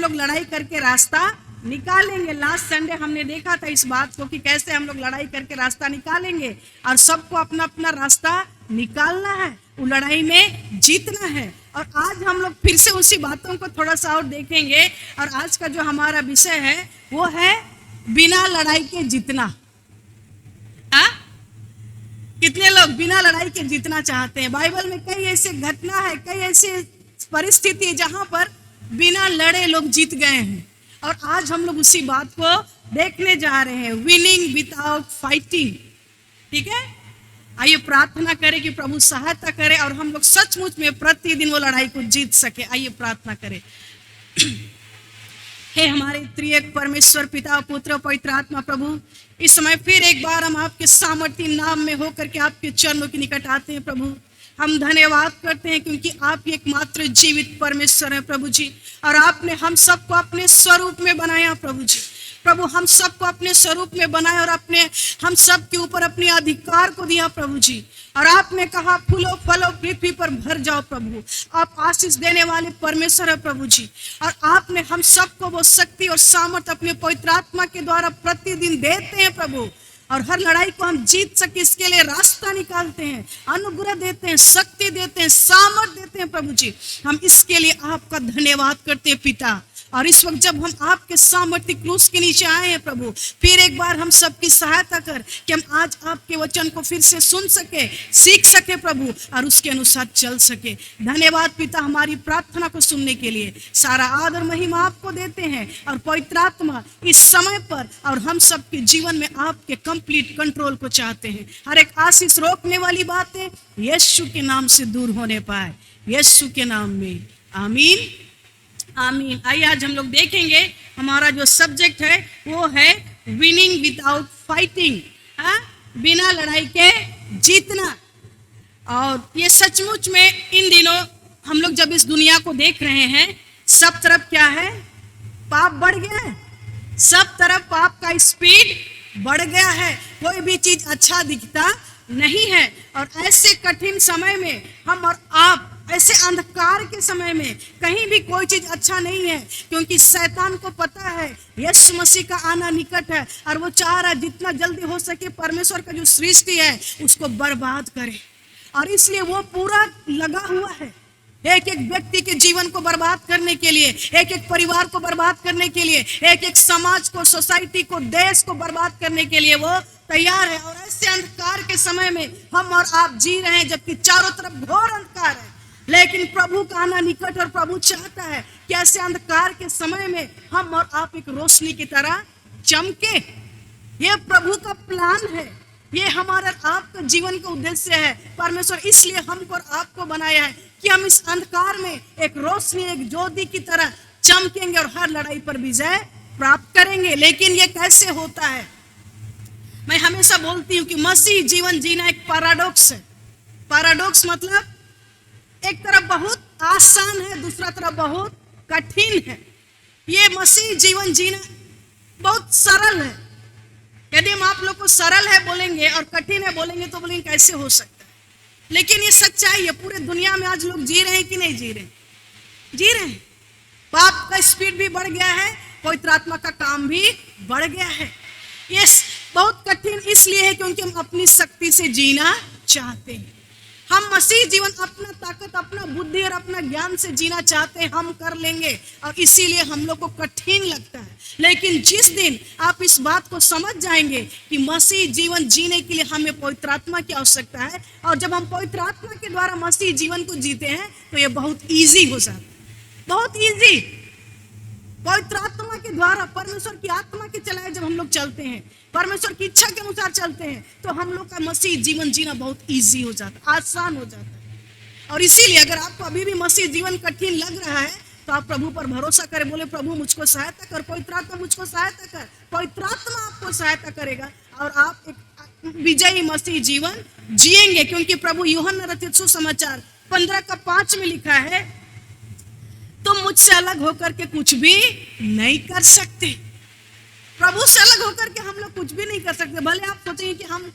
लोग लड़ाई करके रास्ता निकालेंगे। लास्ट संडे हमने देखा था इस बात को कि कैसे हम लोग लड़ाई करके रास्ता निकालेंगे और सबको अपना अपना रास्ता निकालना है, वो लड़ाई में जीतना है। और आज हम लोग फिर से उसी बातों को थोड़ा सा और देखेंगे। और आज का जो हमारा विषय है वो है बिना लड़ाई के जीतना। कितने लोग बिना लड़ाई के जीतना चाहते हैं? बाइबल में कई ऐसे घटना है, कई ऐसे परिस्थिति है जहां पर बिना लड़े लोग जीत गए हैं। और आज हम लोग उसी बात को देखने जा रहे हैं, विनिंग विदाउट फाइटिंग। ठीक है, आइए प्रार्थना करें कि प्रभु सहायता करे और हम लोग सचमुच में प्रतिदिन वो लड़ाई को जीत सके। आइए प्रार्थना करें। हे हमारे त्रिएक परमेश्वर पिता पुत्र पवित्र आत्मा, प्रभु इस समय फिर एक बार हम आपके सामर्थ्य नाम में होकर के आपके चरणों के निकट आते हैं। प्रभु हम धन्यवाद करते हैं क्योंकि आप एकमात्र जीवित परमेश्वर है प्रभु जी, और आपने हम सबको अपने स्वरूप में बनाया प्रभु जी। प्रभु हम सबको अपने स्वरूप में बनाया और अपने हम सब के ऊपर अपने अधिकार को दिया प्रभु जी। और आपने कहा फूलो फलो पृथ्वी पर भर जाओ प्रभु। आप आशीष देने वाले परमेश्वर है प्रभु जी, और आपने हम सबको वो शक्ति और सामर्थ अपने पवित्र आत्मा के द्वारा प्रतिदिन देते हैं प्रभु। और हर लड़ाई को हम जीत सके इसके लिए रास्ता निकालते हैं, अनुग्रह देते हैं, शक्ति देते हैं, सामर्थ देते हैं प्रभु जी। हम इसके लिए आपका धन्यवाद करते हैं पिता। और इस वक्त जब हम आपके सामर्थ्य क्रूस के नीचे आए हैं प्रभु, फिर एक बार हम सबकी सहायता कर कि हम आज आपके वचन को फिर से सुन सके, सीख सके प्रभु, और उसके अनुसार चल सके। धन्यवाद पिता हमारी प्रार्थना को सुनने के लिए। सारा आदर महिमा आपको देते हैं। और पवित्र आत्मा इस समय पर और हम सबके जीवन में आपके कंप्लीट कंट्रोल को चाहते हैं। हर एक आशीष रोकने वाली बातें यीशु के नाम से दूर होने पाए, यीशु के नाम में आमीन आमीन। आइए आज हम लोग देखेंगे हमारा जो सब्जेक्ट है वो है विनिंग विदाउट फाइटिंग, बिना लड़ाई के जीतना। और ये सचमुच में इन दिनों हम लोग जब इस दुनिया को देख रहे हैं, सब तरफ क्या है, पाप बढ़ गया है, सब तरफ पाप का स्पीड बढ़ गया है, कोई भी चीज अच्छा दिखता नहीं है। और ऐसे कठिन समय में हम और आप, ऐसे अंधकार के समय में कहीं भी कोई चीज अच्छा नहीं है, क्योंकि शैतान को पता है यीशु मसीह का आना निकट है और वो चाह रहा है जितना जल्दी हो सके परमेश्वर का जो सृष्टि है उसको बर्बाद करे। और इसलिए वो पूरा लगा हुआ है एक एक व्यक्ति के जीवन को बर्बाद करने के लिए, एक एक परिवार को बर्बाद करने के लिए, एक एक समाज को, सोसाइटी को, देश को बर्बाद करने के लिए वो तैयार है। और ऐसे अंधकार के समय में हम और आप जी रहे हैं, जबकि चारों तरफ घोर अंधकार है, लेकिन प्रभु का आना निकट और प्रभु चाहता है कि ऐसे अंधकार के समय में हम और आप एक रोशनी की तरह चमके। ये प्रभु का प्लान है, ये हमारा आपका जीवन का उद्देश्य है। परमेश्वर इसलिए हमको और आपको बनाया है कि हम इस अंधकार में एक रोशनी, एक ज्योति की तरह चमकेंगे और हर लड़ाई पर विजय प्राप्त करेंगे। लेकिन ये कैसे होता है? मैं हमेशा बोलती हूँ कि मसीह जीवन जीना एक पैराडॉक्स है। पैराडॉक्स मतलब एक तरफ बहुत आसान है, दूसरा तरफ बहुत कठिन है। ये मसीह जीवन जीना बहुत सरल है। यदि हम आप लोग को सरल है बोलेंगे और कठिन है बोलेंगे तो बोलेंगे कैसे हो सकता है, लेकिन ये सच्चाई है। पूरे दुनिया में आज लोग जी रहे हैं कि नहीं जी रहे? जी रहे हैं। पाप का स्पीड भी बढ़ गया है, पवित्र आत्मा का काम भी बढ़ गया है। ये बहुत कठिन इसलिए है क्योंकि हम अपनी शक्ति से जीना चाहते हैं। हम मसीह जीवन अपना ताकत, अपना बुद्धि और अपना ज्ञान से जीना चाहते हैं, हम कर लेंगे और इसीलिए हम लोग को कठिन लगता है। लेकिन जिस दिन आप इस बात को समझ जाएंगे कि मसीह जीवन जीने के लिए हमें पवित्र आत्मा की आवश्यकता है, और जब हम पवित्र आत्मा के द्वारा मसीह जीवन को जीते हैं तो ये बहुत ईजी हो जाता है, बहुत ईजी। पवित्र आत्मा के द्वारा, परमेश्वर की आत्मा के चलाए जब हम लोग चलते हैं, परमेश्वर की इच्छा के अनुसार चलते हैं, तो हम लोग का मसीह जीवन जीना बहुत इजी हो जाता है, आसान हो जाता है। और इसीलिए अगर आपको अभी भी मसीह जीवन कठिन लग रहा है तो आप प्रभु पर भरोसा करें, बोले प्रभु मुझको सहायता कर, पवित्र आत्मा मुझको सहायता कर। पवित्र आत्मा आपको सहायता करेगा और आप एक विजयी मसीह जीवन जिएंगे। क्योंकि प्रभु यूहन्ना रचित सुसमाचार 15:5 में लिखा है, तुम मुझसे अलग होकर के कुछ भी नहीं कर सकते। प्रभु से अलग होकर के हम लोग कुछ भी नहीं कर सकते। भले आप सोचेंगे कि हम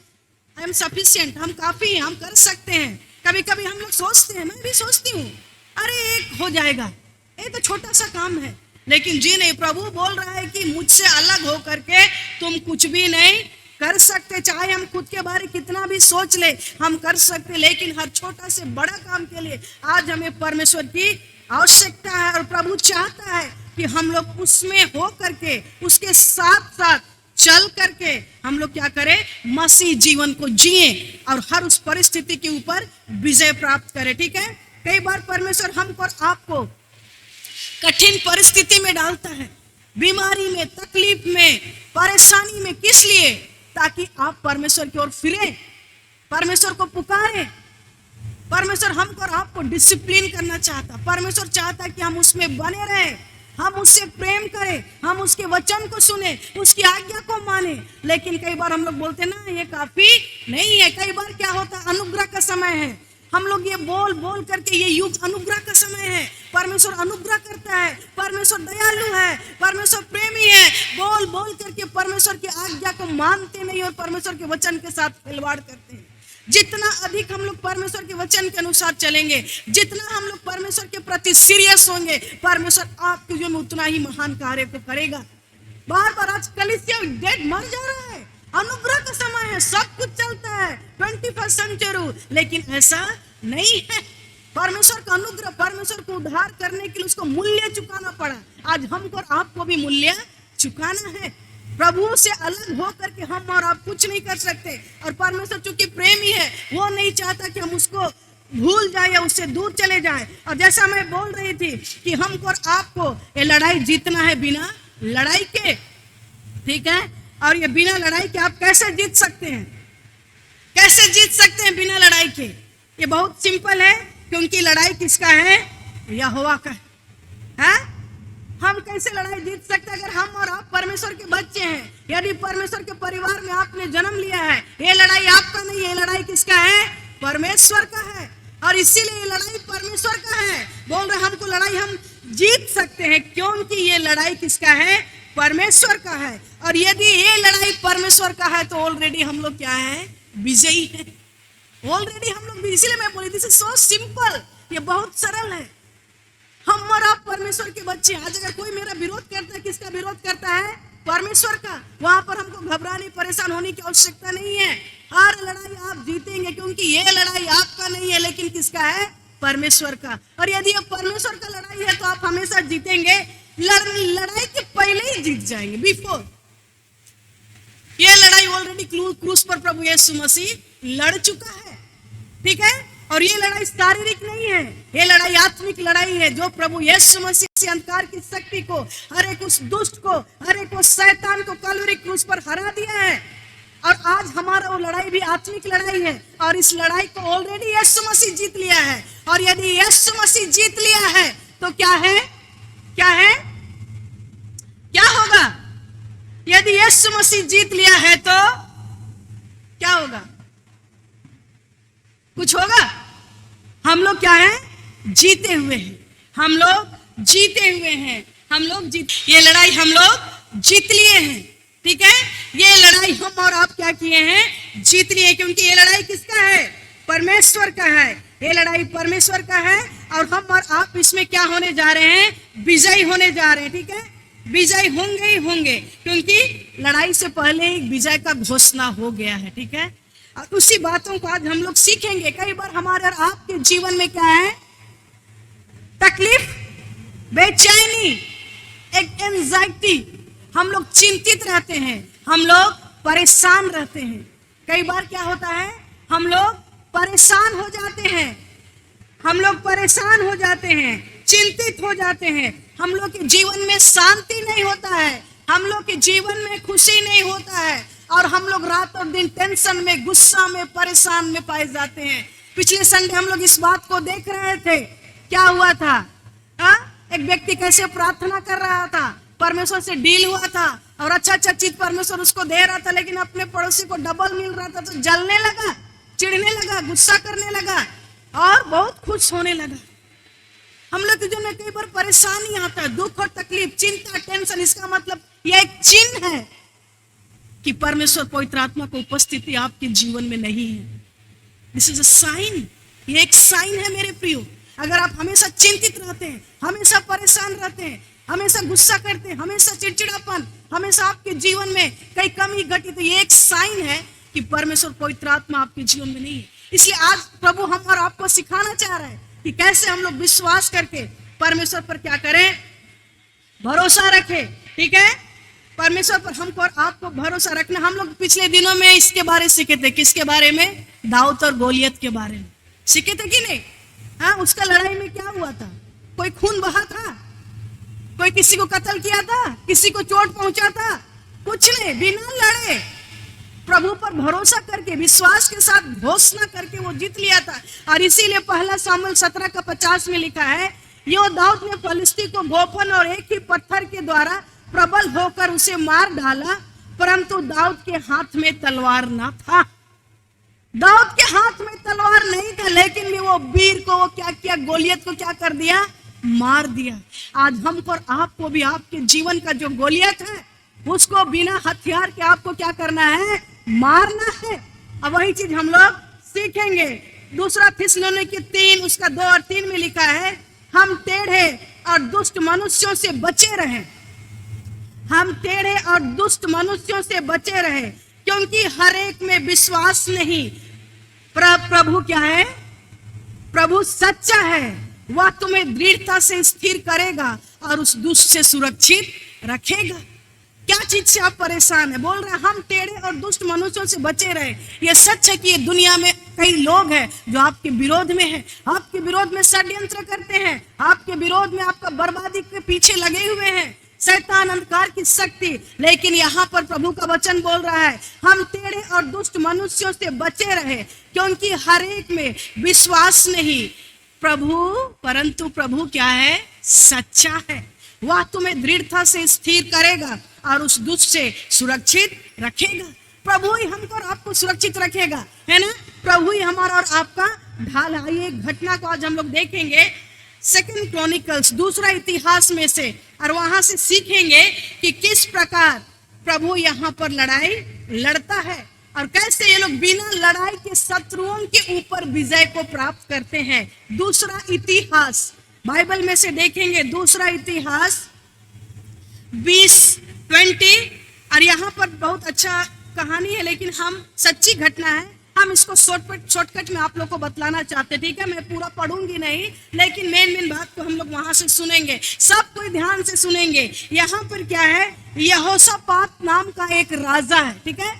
आई एम सफिशिएंट, हम काफी हैं, हम कर सकते हैं। कभी कभी हम लोग सोचते हैं, मैं भी सोचती हूँ, अरे एक हो जाएगा, ये तो छोटा सा काम है। लेकिन जी नहीं, प्रभु बोल रहा है कि मुझसे अलग हो करके तुम कुछ भी नहीं कर सकते। चाहे हम खुद के बारे कितना भी सोच ले, हम कर सकते, लेकिन हर छोटा से बड़ा काम के लिए आज हमें परमेश्वर की आवश्यकता है। और प्रभु चाहता है कि हम लोग उसमें हो करके, उसके साथ साथ चल करके हम लोग क्या करें, मसीह जीवन को जिए और हर उस परिस्थिति के ऊपर विजय प्राप्त करें। ठीक है, कई बार परमेश्वर हमको और आपको कठिन परिस्थिति में डालता है, बीमारी में, तकलीफ में, परेशानी में। किस लिए? ताकि आप परमेश्वर की ओर फिरें, परमेश्वर को पुकारें। परमेश्वर हमको और आपको डिसिप्लिन करना चाहता। परमेश्वर चाहता कि हम उसमें बने रहें, हम उससे प्रेम करें, हम उसके वचन को सुने, उसकी आज्ञा को माने। लेकिन कई बार हम लोग बोलते ना ये काफी नहीं है। कई बार क्या होता है, अनुग्रह का समय है, हम लोग ये बोल बोल करके, ये युग अनुग्रह का समय है, परमेश्वर अनुग्रह करता है, परमेश्वर दयालु है, परमेश्वर प्रेमी है, बोल बोल करके परमेश्वर की आज्ञा को मानते नहीं और परमेश्वर के वचन के साथ खिलवाड़ करते हैं। जितना अधिक हम लोग परमेश्वर के वचन के अनुसार चलेंगे, जितना हम लोग परमेश्वर के प्रति सीरियस होंगे, परमेश्वर आपके जीवन में उतना ही महान कार्य को करेगा। बार बार आज कलीसिया डेड मर जा रहा है, अनुग्रह का समय है, सब कुछ चलता है 21st सेंचुरी, लेकिन ऐसा नहीं है। परमेश्वर का अनुग्रह, परमेश्वर को उद्धार करने के लिए उसको मूल्य चुकाना पड़ा। आज हमको और आपको भी मूल्य चुकाना है। प्रभु से अलग हो करके हम और आप कुछ नहीं कर सकते। और परमेश्वर चूंकि प्रेमी है, वो नहीं चाहता कि हम उसको भूल जाए या उससे दूर चले जाए। और जैसा मैं बोल रही थी कि हमको और आपको ये लड़ाई जीतना है बिना लड़ाई के। ठीक है, और ये बिना लड़ाई के आप कैसे जीत सकते हैं? कैसे जीत सकते हैं बिना लड़ाई के? ये बहुत सिंपल है, क्योंकि लड़ाई किसका है? यहोवा का है। हम कैसे लड़ाई जीत सकते हैं? अगर हम और आप परमेश्वर के बच्चे हैं, यदि परमेश्वर के परिवार में आपने जन्म लिया है, ये लड़ाई आपका नहीं है, ये लड़ाई किसका है? परमेश्वर का है। और इसीलिए ये लड़ाई परमेश्वर का है। बोल रहे हमको लड़ाई हम जीत सकते हैं, क्योंकि ये लड़ाई किसका है? परमेश्वर का है। और यदि ये लड़ाई परमेश्वर का है तो ऑलरेडी हम लोग क्या है? विजयी है। ऑलरेडी हम लोग, इसीलिए मैं बोली दिस इज सो सिंपल, ये बहुत सरल है। हम और आप परमेश्वर के बच्चे। आज अगर कोई मेरा विरोध करता है, किसका विरोध करता है? परमेश्वर का। वहां पर हमको घबराने, परेशान होने की आवश्यकता नहीं है। हर लड़ाई आप जीतेंगे, क्योंकि ये लड़ाई आपका नहीं है, लेकिन किसका है? परमेश्वर का। और यदि ये परमेश्वर का लड़ाई है तो आप हमेशा जीतेंगे। लड़ाई के पहले ही जीत जाएंगे, बिफोर। ये लड़ाई ऑलरेडी क्रूस पर प्रभु यीशु मसीह लड़ चुका है। ठीक है, और ये लड़ाई शारीरिक नहीं है, ये लड़ाई आत्मिक लड़ाई है, जो प्रभु यीशु मसीह से अंधकार की शक्ति को, हर एक उस दुष्ट को, हर एक उस शैतान को कलवरी क्रूस पर हरा दिया है। और आज हमारा वो लड़ाई भी आत्मिक लड़ाई है, और इस लड़ाई को ऑलरेडी यीशु मसीह जीत लिया है। और यदि यीशु मसीह जीत लिया है तो क्या है? क्या है? क्या होगा? यदि यीशु मसीह जीत लिया है तो क्या होगा? कुछ होगा? हम लोग क्या है? जीते हुए हैं। हम लोग जीते हुए हैं। हम लोग ये लड़ाई हम लोग जीत लिए हैं। ठीक है, ये लड़ाई हम और आप क्या किए हैं? जीत लिए, क्योंकि ये लड़ाई किसका है? परमेश्वर का है। ये लड़ाई परमेश्वर का है, और हम और आप इसमें क्या होने जा रहे हैं? विजयी होने जा रहे हैं। ठीक है, विजयी होंगे ही होंगे, क्योंकि लड़ाई से पहले ही विजय का घोषणा हो गया है। ठीक है, और उसी बातों को आज हम लोग सीखेंगे। कई बार हमारे और आपके जीवन में क्या है? तकलीफ, बेचैनी, एक एंजाइटी, हम लोग चिंतित रहते हैं, हम लोग परेशान रहते हैं। कई बार क्या होता है? हम लोग परेशान हो जाते हैं, हम लोग परेशान हो जाते हैं, चिंतित हो जाते हैं। हम लोग के जीवन में शांति नहीं होता है, हम लोग के जीवन में खुशी नहीं होता है, और हम लोग रात और दिन टेंशन में, गुस्सा में, परेशान में पाए जाते हैं। पिछले संडे हम लोग इस बात को देख रहे थे। क्या हुआ था? एक व्यक्ति कैसे प्रार्थना कर रहा था, परमेश्वर से डील हुआ था, और अच्छा अच्छा चीज परमेश्वर उसको दे रहा था, लेकिन अपने पड़ोसी को डबल मिल रहा था तो जलने लगा, चिढ़ने लगा, गुस्सा करने लगा, और बहुत खुश होने लगा। हम लोग के जीवन में कई बार परेशानी आता है, दुख और तकलीफ, चिंता, टेंशन। इसका मतलब यह एक चिन्ह है कि परमेश्वर पवित्र आत्मा की उपस्थिति आपके जीवन में नहीं है। This is a sign. ये एक साइन है मेरे प्रियो। अगर आप हमेशा चिंतित रहते हैं, हमेशा परेशान रहते हैं, हमेशा गुस्सा करते हैं, हमेशा चिड़चिड़ापन, हमेशा आपके जीवन में कई कमी घटी, तो ये एक साइन है कि परमेश्वर पवित्र आत्मा आपके जीवन में नहीं है। इसलिए आज प्रभु हम और आपको सिखाना चाह रहे हैं कि कैसे हम लोग विश्वास करके परमेश्वर पर क्या करें, भरोसा रखें। ठीक है, परमेश्वर पर हमको और आपको भरोसा रखना। हम लोग पिछले दिनों में इसके बारे सीखे थे। किसके बारे में? दाऊद और गोलियत के बारे में सीखे थे कि नहीं? हाँ, उसका लड़ाई में क्या हुआ था? कोई खून बहा था? कोई किसी को कत्ल किया था? किसी को चोट पहुंचा था? कुछ नहीं, बिना लड़े प्रभु पर भरोसा करके विश्वास के साथ घोषणा करके वो जीत लिया था। और इसीलिए पहला सामुएल 17:50 में लिखा है, यो दाऊद ने फलिस्ती को गोफन और एक ही पत्थर के द्वारा प्रबल होकर उसे मार डाला, परंतु दाऊद के हाथ में तलवार न था। दाऊद के हाथ में तलवार नहीं था, लेकिन भी वो वीर को वो क्या किया, गोलियत को क्या कर दिया, मार दिया। आज हमको और आपको भी आपके जीवन का जो गोलियत है उसको बिना हथियार के आपको क्या करना है, मारना है। अब वही चीज हम लोग सीखेंगे। दूसरा थिस्सलुनीके 3 उसका 2 और 3 में लिखा है, हम टेढ़े और दुष्ट मनुष्यों से बचे रहें, हम टेढ़े और दुष्ट मनुष्यों से बचे रहे, क्योंकि हर एक में विश्वास नहीं। प्रभु क्या है? प्रभु सच्चा है, वह तुम्हें दृढ़ता से स्थिर करेगा और उस दुष्ट से सुरक्षित रखेगा। क्या चीज से आप परेशान है? बोल रहे हैं हम टेढ़े और दुष्ट मनुष्यों से बचे रहे। ये सच है कि ये दुनिया में कई लोग हैं जो आपके विरोध में हैं, आपके विरोध में षड्यंत्र करते हैं, आपके विरोध में आपका बर्बादी के पीछे लगे हुए हैं, शैतान अंधकार की शक्ति। लेकिन यहाँ पर प्रभु का वचन बोल रहा है, हम टेढ़े और दुष्ट मनुष्यों से बचे रहे, क्योंकि हर एक में विश्वास नहीं। परंतु प्रभु क्या है? सच्चा है, वह तुम्हें दृढ़ता से स्थिर करेगा और उस दुष्ट से सुरक्षित रखेगा। प्रभु ही हमको और आपको सुरक्षित रखेगा, है ना? प्रभु ही हमारा और आपका ढाल है। ये घटना को आज हम लोग देखेंगे 2 क्रॉनिकल्स, दूसरा इतिहास में से, और वहां से सीखेंगे कि किस प्रकार प्रभु यहाँ पर लड़ाई लड़ता है और कैसे ये लोग बिना लड़ाई के शत्रुओं के ऊपर विजय को प्राप्त करते हैं। दूसरा इतिहास बाइबल में से देखेंगे, दूसरा इतिहास 20 और यहाँ पर बहुत अच्छा कहानी है, लेकिन हम सच्ची घटना है, हम इसको शॉर्टकट में आप लोग को बतलाना चाहते हैं। ठीक है, मैं पूरा पढ़ूंगी नहीं, लेकिन मेन बात को हम लोग वहां से सुनेंगे, सब कोई ध्यान से सुनेंगे। यहाँ पर क्या है, यहोशापात नाम का एक राजा है। ठीक है,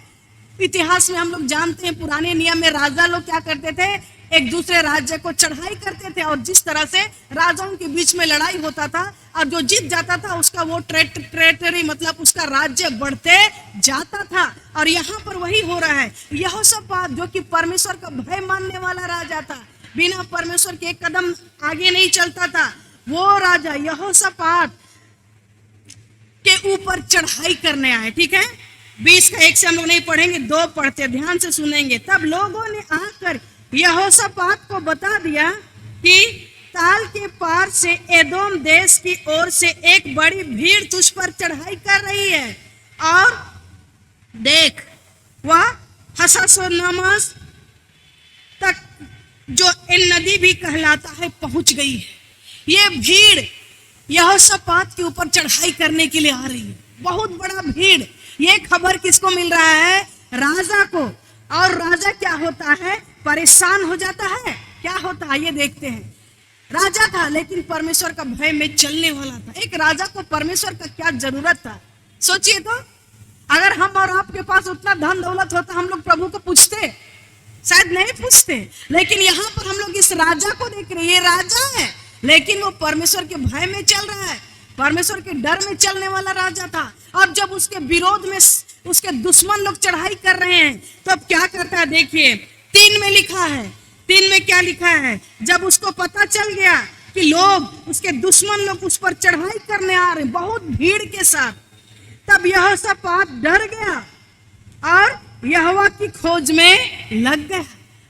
इतिहास में हम लोग जानते हैं, पुराने नियम में राजा लोग क्या करते थे, एक दूसरे राज्य को चढ़ाई करते थे, और जिस तरह से राजाओं के बीच में लड़ाई होता था और जो जीत जाता था उसका वो टेरिटरी मतलब उसका राज्य बढ़ते जाता था। और यहाँ पर वही हो रहा है। यहोशापात जो कि परमेश्वर का भय मानने वाला राजा था, बिना परमेश्वर के एक कदम आगे नहीं चलता था, वो राजा यहोशापात के ऊपर चढ़ाई करने आए। ठीक है, 20 का 1 से हम लोग नहीं पढ़ेंगे, 2 पढ़ते, ध्यान से सुनेंगे। तब लोगों ने आकर यहोशापात को बता दिया कि ताल के पार से एदोम देश की ओर से एक बड़ी भीड़ तुझ पर चढ़ाई कर रही है, और देख वह हससोनमस तक, जो एन नदी भी कहलाता है, पहुंच गई है। ये भीड़ यहोशापात के ऊपर चढ़ाई करने के लिए आ रही है, बहुत बड़ा भीड़। ये खबर किसको मिल रहा है? राजा को। और राजा क्या होता है? परेशान हो जाता है। क्या होता है ये देखते हैं। राजा था लेकिन परमेश्वर का भय में चलने वाला था। एक राजा को परमेश्वर का क्या जरूरत था? सोचिए तो, अगर हम और आपके पास उतना धन दौलत होता, हम लोग प्रभु को पूछते? शायद नहीं पूछते। लेकिन यहाँ पर हम लोग इस राजा को देख रहे हैं, ये राजा है लेकिन वो परमेश्वर के भय में चल रहा है, परमेश्वर के डर में चलने वाला राजा था। अब जब उसके विरोध में उसके दुश्मन लोग चढ़ाई कर रहे हैं, तो अब क्या करता है देखिए, 3 में लिखा है। 3 में क्या लिखा है? जब उसको पता चल गया कि लोग, उसके दुश्मन लोग उस पर चढ़ाई करने आ रहे बहुत भीड़ के साथ, तब यहोशापात डर गया और यहोवा की खोज में लग गया।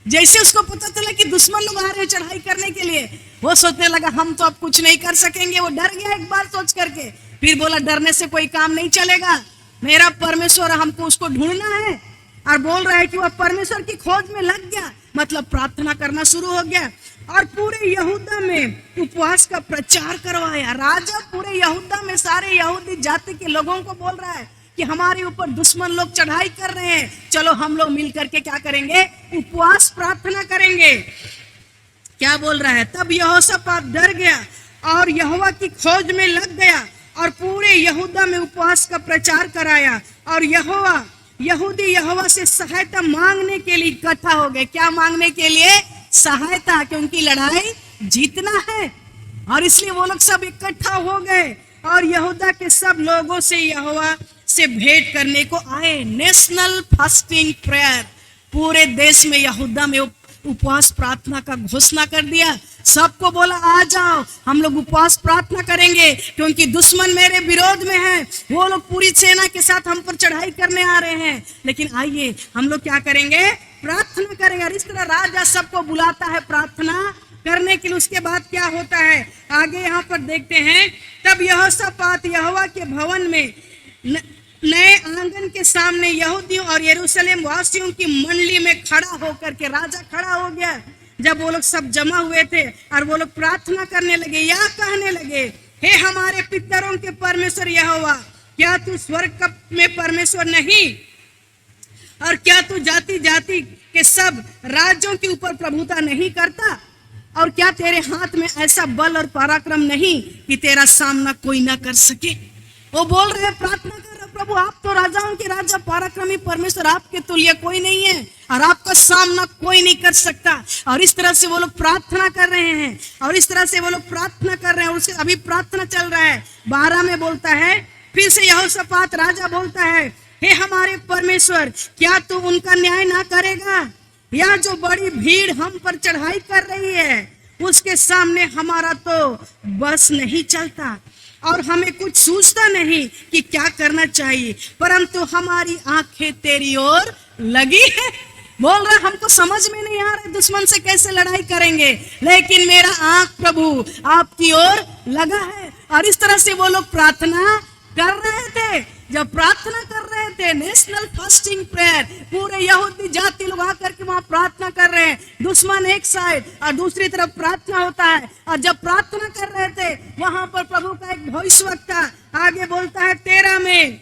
जैसे उसको पता चला कि दुश्मन लोग आ रहे हैं चढ़ाई करने के लिए, वो सोचने लगा हम तो अब कुछ नहीं कर सकेंगे। वो डर गया एक बार सोच करके, फिर बोला डरने से कोई काम नहीं चलेगा, मेरा परमेश्वर, हमको उसको ढूंढना है। और बोल रहा है कि वह परमेश्वर की खोज में लग गया, मतलब प्रार्थना करना शुरू हो गया। और पूरे यहूदा में उपवास का प्रचार करवाया। राजा पूरे यहूदा में सारे यहूदी जाति के लोगों को बोल रहा है कि हमारे ऊपर दुश्मन लोग चढ़ाई कर रहे हैं, चलो हम लोग मिल करके क्या करेंगे, उपवास प्रार्थना करेंगे। क्या बोल रहा है, तब यहोशापात डर गया और यहोवा की खोज में लग गया और पूरे यहूदा में उपवास का प्रचार कराया। और यहूदी यहोवा से सहायता मांगने के लिए इकट्ठा हो गए। क्या मांगने के लिए, सहायता, क्योंकि लड़ाई जीतना है। और इसलिए वो लोग सब इकट्ठा हो गए और यहूदा के सब लोगों से यहोवा से भेंट करने को आए। नेशनल फास्टिंग प्रेयर, पूरे देश में यहूदा में उपवास प्रार्थना का घोषणा कर दिया। सबको बोला आ जाओ, हम लोग उपवास प्रार्थना करेंगे क्योंकि दुश्मन मेरे विरोध में है। वो लोग पूरी सेना के साथ हम पर चढ़ाई करने आ रहे हैं, लेकिन आइए हम लोग क्या करेंगे, प्रार्थना करेंगे। और इस तरह राजा सबको बुलाता है प्रार्थना करने के लिए। उसके बाद क्या होता है, आगे यहाँ पर देखते हैं। तब यहोशापात यहोवा के भवन में नए आंगन के सामने यहूदियों और यरूशलेम वासियों की मंडली में खड़ा होकर के, राजा खड़ा हो गया जब वो लोग सब जमा हुए थे और वो लोग प्रार्थना करने लगे या कहने लगे, हे हमारे पितरों के परमेश्वर यहोवा, क्या तू स्वर्ग में परमेश्वर नहीं, और क्या तू जाति जाति के सब राज्यों के ऊपर प्रभुता नहीं करता, और क्या तेरे हाथ में ऐसा बल और पराक्रम नहीं कि तेरा सामना कोई ना कर सके। वो बोल रहे, प्रार्थना कर रहे, प्रभु आप तो राजाओं के राजा, पराक्रमी परमेश्वर, आपके तुल्य कोई नहीं है और आपका सामना कोई नहीं कर सकता। और इस तरह से वो लोग प्रार्थना कर रहे हैं और इस तरह से वो लोग प्रार्थना कर रहे हैं। उससे अभी प्रार्थना चल रहा है। 12 में बोलता है, फिर से यहोशापात राजा बोलता है, हे हमारे परमेश्वर, क्या तू उनका न्याय ना करेगा? यह जो बड़ी भीड़ हम पर चढ़ाई कर रही है, उसके सामने हमारा तो बस नहीं चलता और हमें कुछ सूझता नहीं कि क्या करना चाहिए, परंतु हमारी आंखें तेरी ओर लगी है। बोल रहा, हमको समझ में नहीं आ रहा दुश्मन से कैसे लड़ाई करेंगे, लेकिन मेरा आंख प्रभु आपकी ओर लगा है। और इस तरह से वो लोग प्रार्थना कर रहे थे। जब प्रार्थना कर रहे थे, नेशनल फास्टिंग प्रेयर, पूरे यहूदी जाति लोग आकर के वहां प्रार्थना कर रहे हैं। दुश्मन एक साइड और दूसरी तरफ प्रार्थना होता है। और जब प्रार्थना कर रहे थे, वहां पर प्रभु का एक भविष्यवक्ता आगे बोलता है 13 में,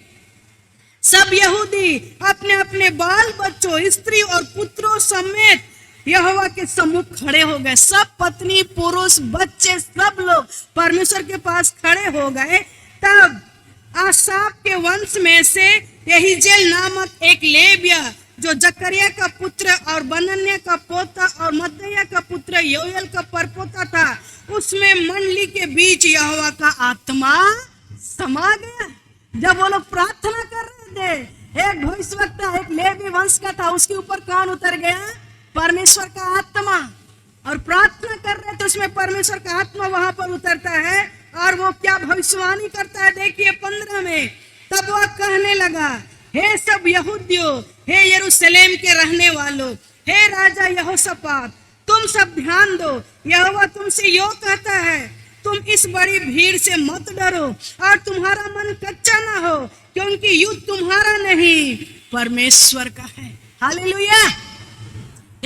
सब यहूदी अपने अपने बाल बच्चों, स्त्री और पुत्रों समेत यहोवा के सम्मुख खड़े हो गए। सब पत्नी, पुरुष, बच्चे, सब लोग परमेश्वर के पास खड़े हो गए। तब आसाफ के वंश में से यहीजेल नामक एक लेविया, जो जकरिया का पुत्र और बनन्या का पोता और मत्तयाह का पुत्र योएल का परपोता था, उसमें मंडली के बीच यहोवा का आत्मा समा गया। जब वो लोग प्रार्थना कर रहे थे, एक भविष्यवक्ता एक लेवी वंश का था, उसके ऊपर कौन उतर गया? परमेश्वर का आत्मा। और प्रार्थना कर रहे थे, उसमें परमेश्वर का आत्मा वहां पर उतरता है और वो क्या भविष्यवाणी करता है, देखिए 15 में। तब वह कहने लगा, हे सब यहूदियों, हे यरूशलेम के रहने वालों, हे राजा यहोशापात, तुम सब ध्यान दो। यहोवा तुमसे यो कहता है, तुम इस बड़ी भीड़ से मत डरो और तुम्हारा मन कच्चा ना हो, क्योंकि युद्ध तुम्हारा नहीं परमेश्वर का है। हालेलुया।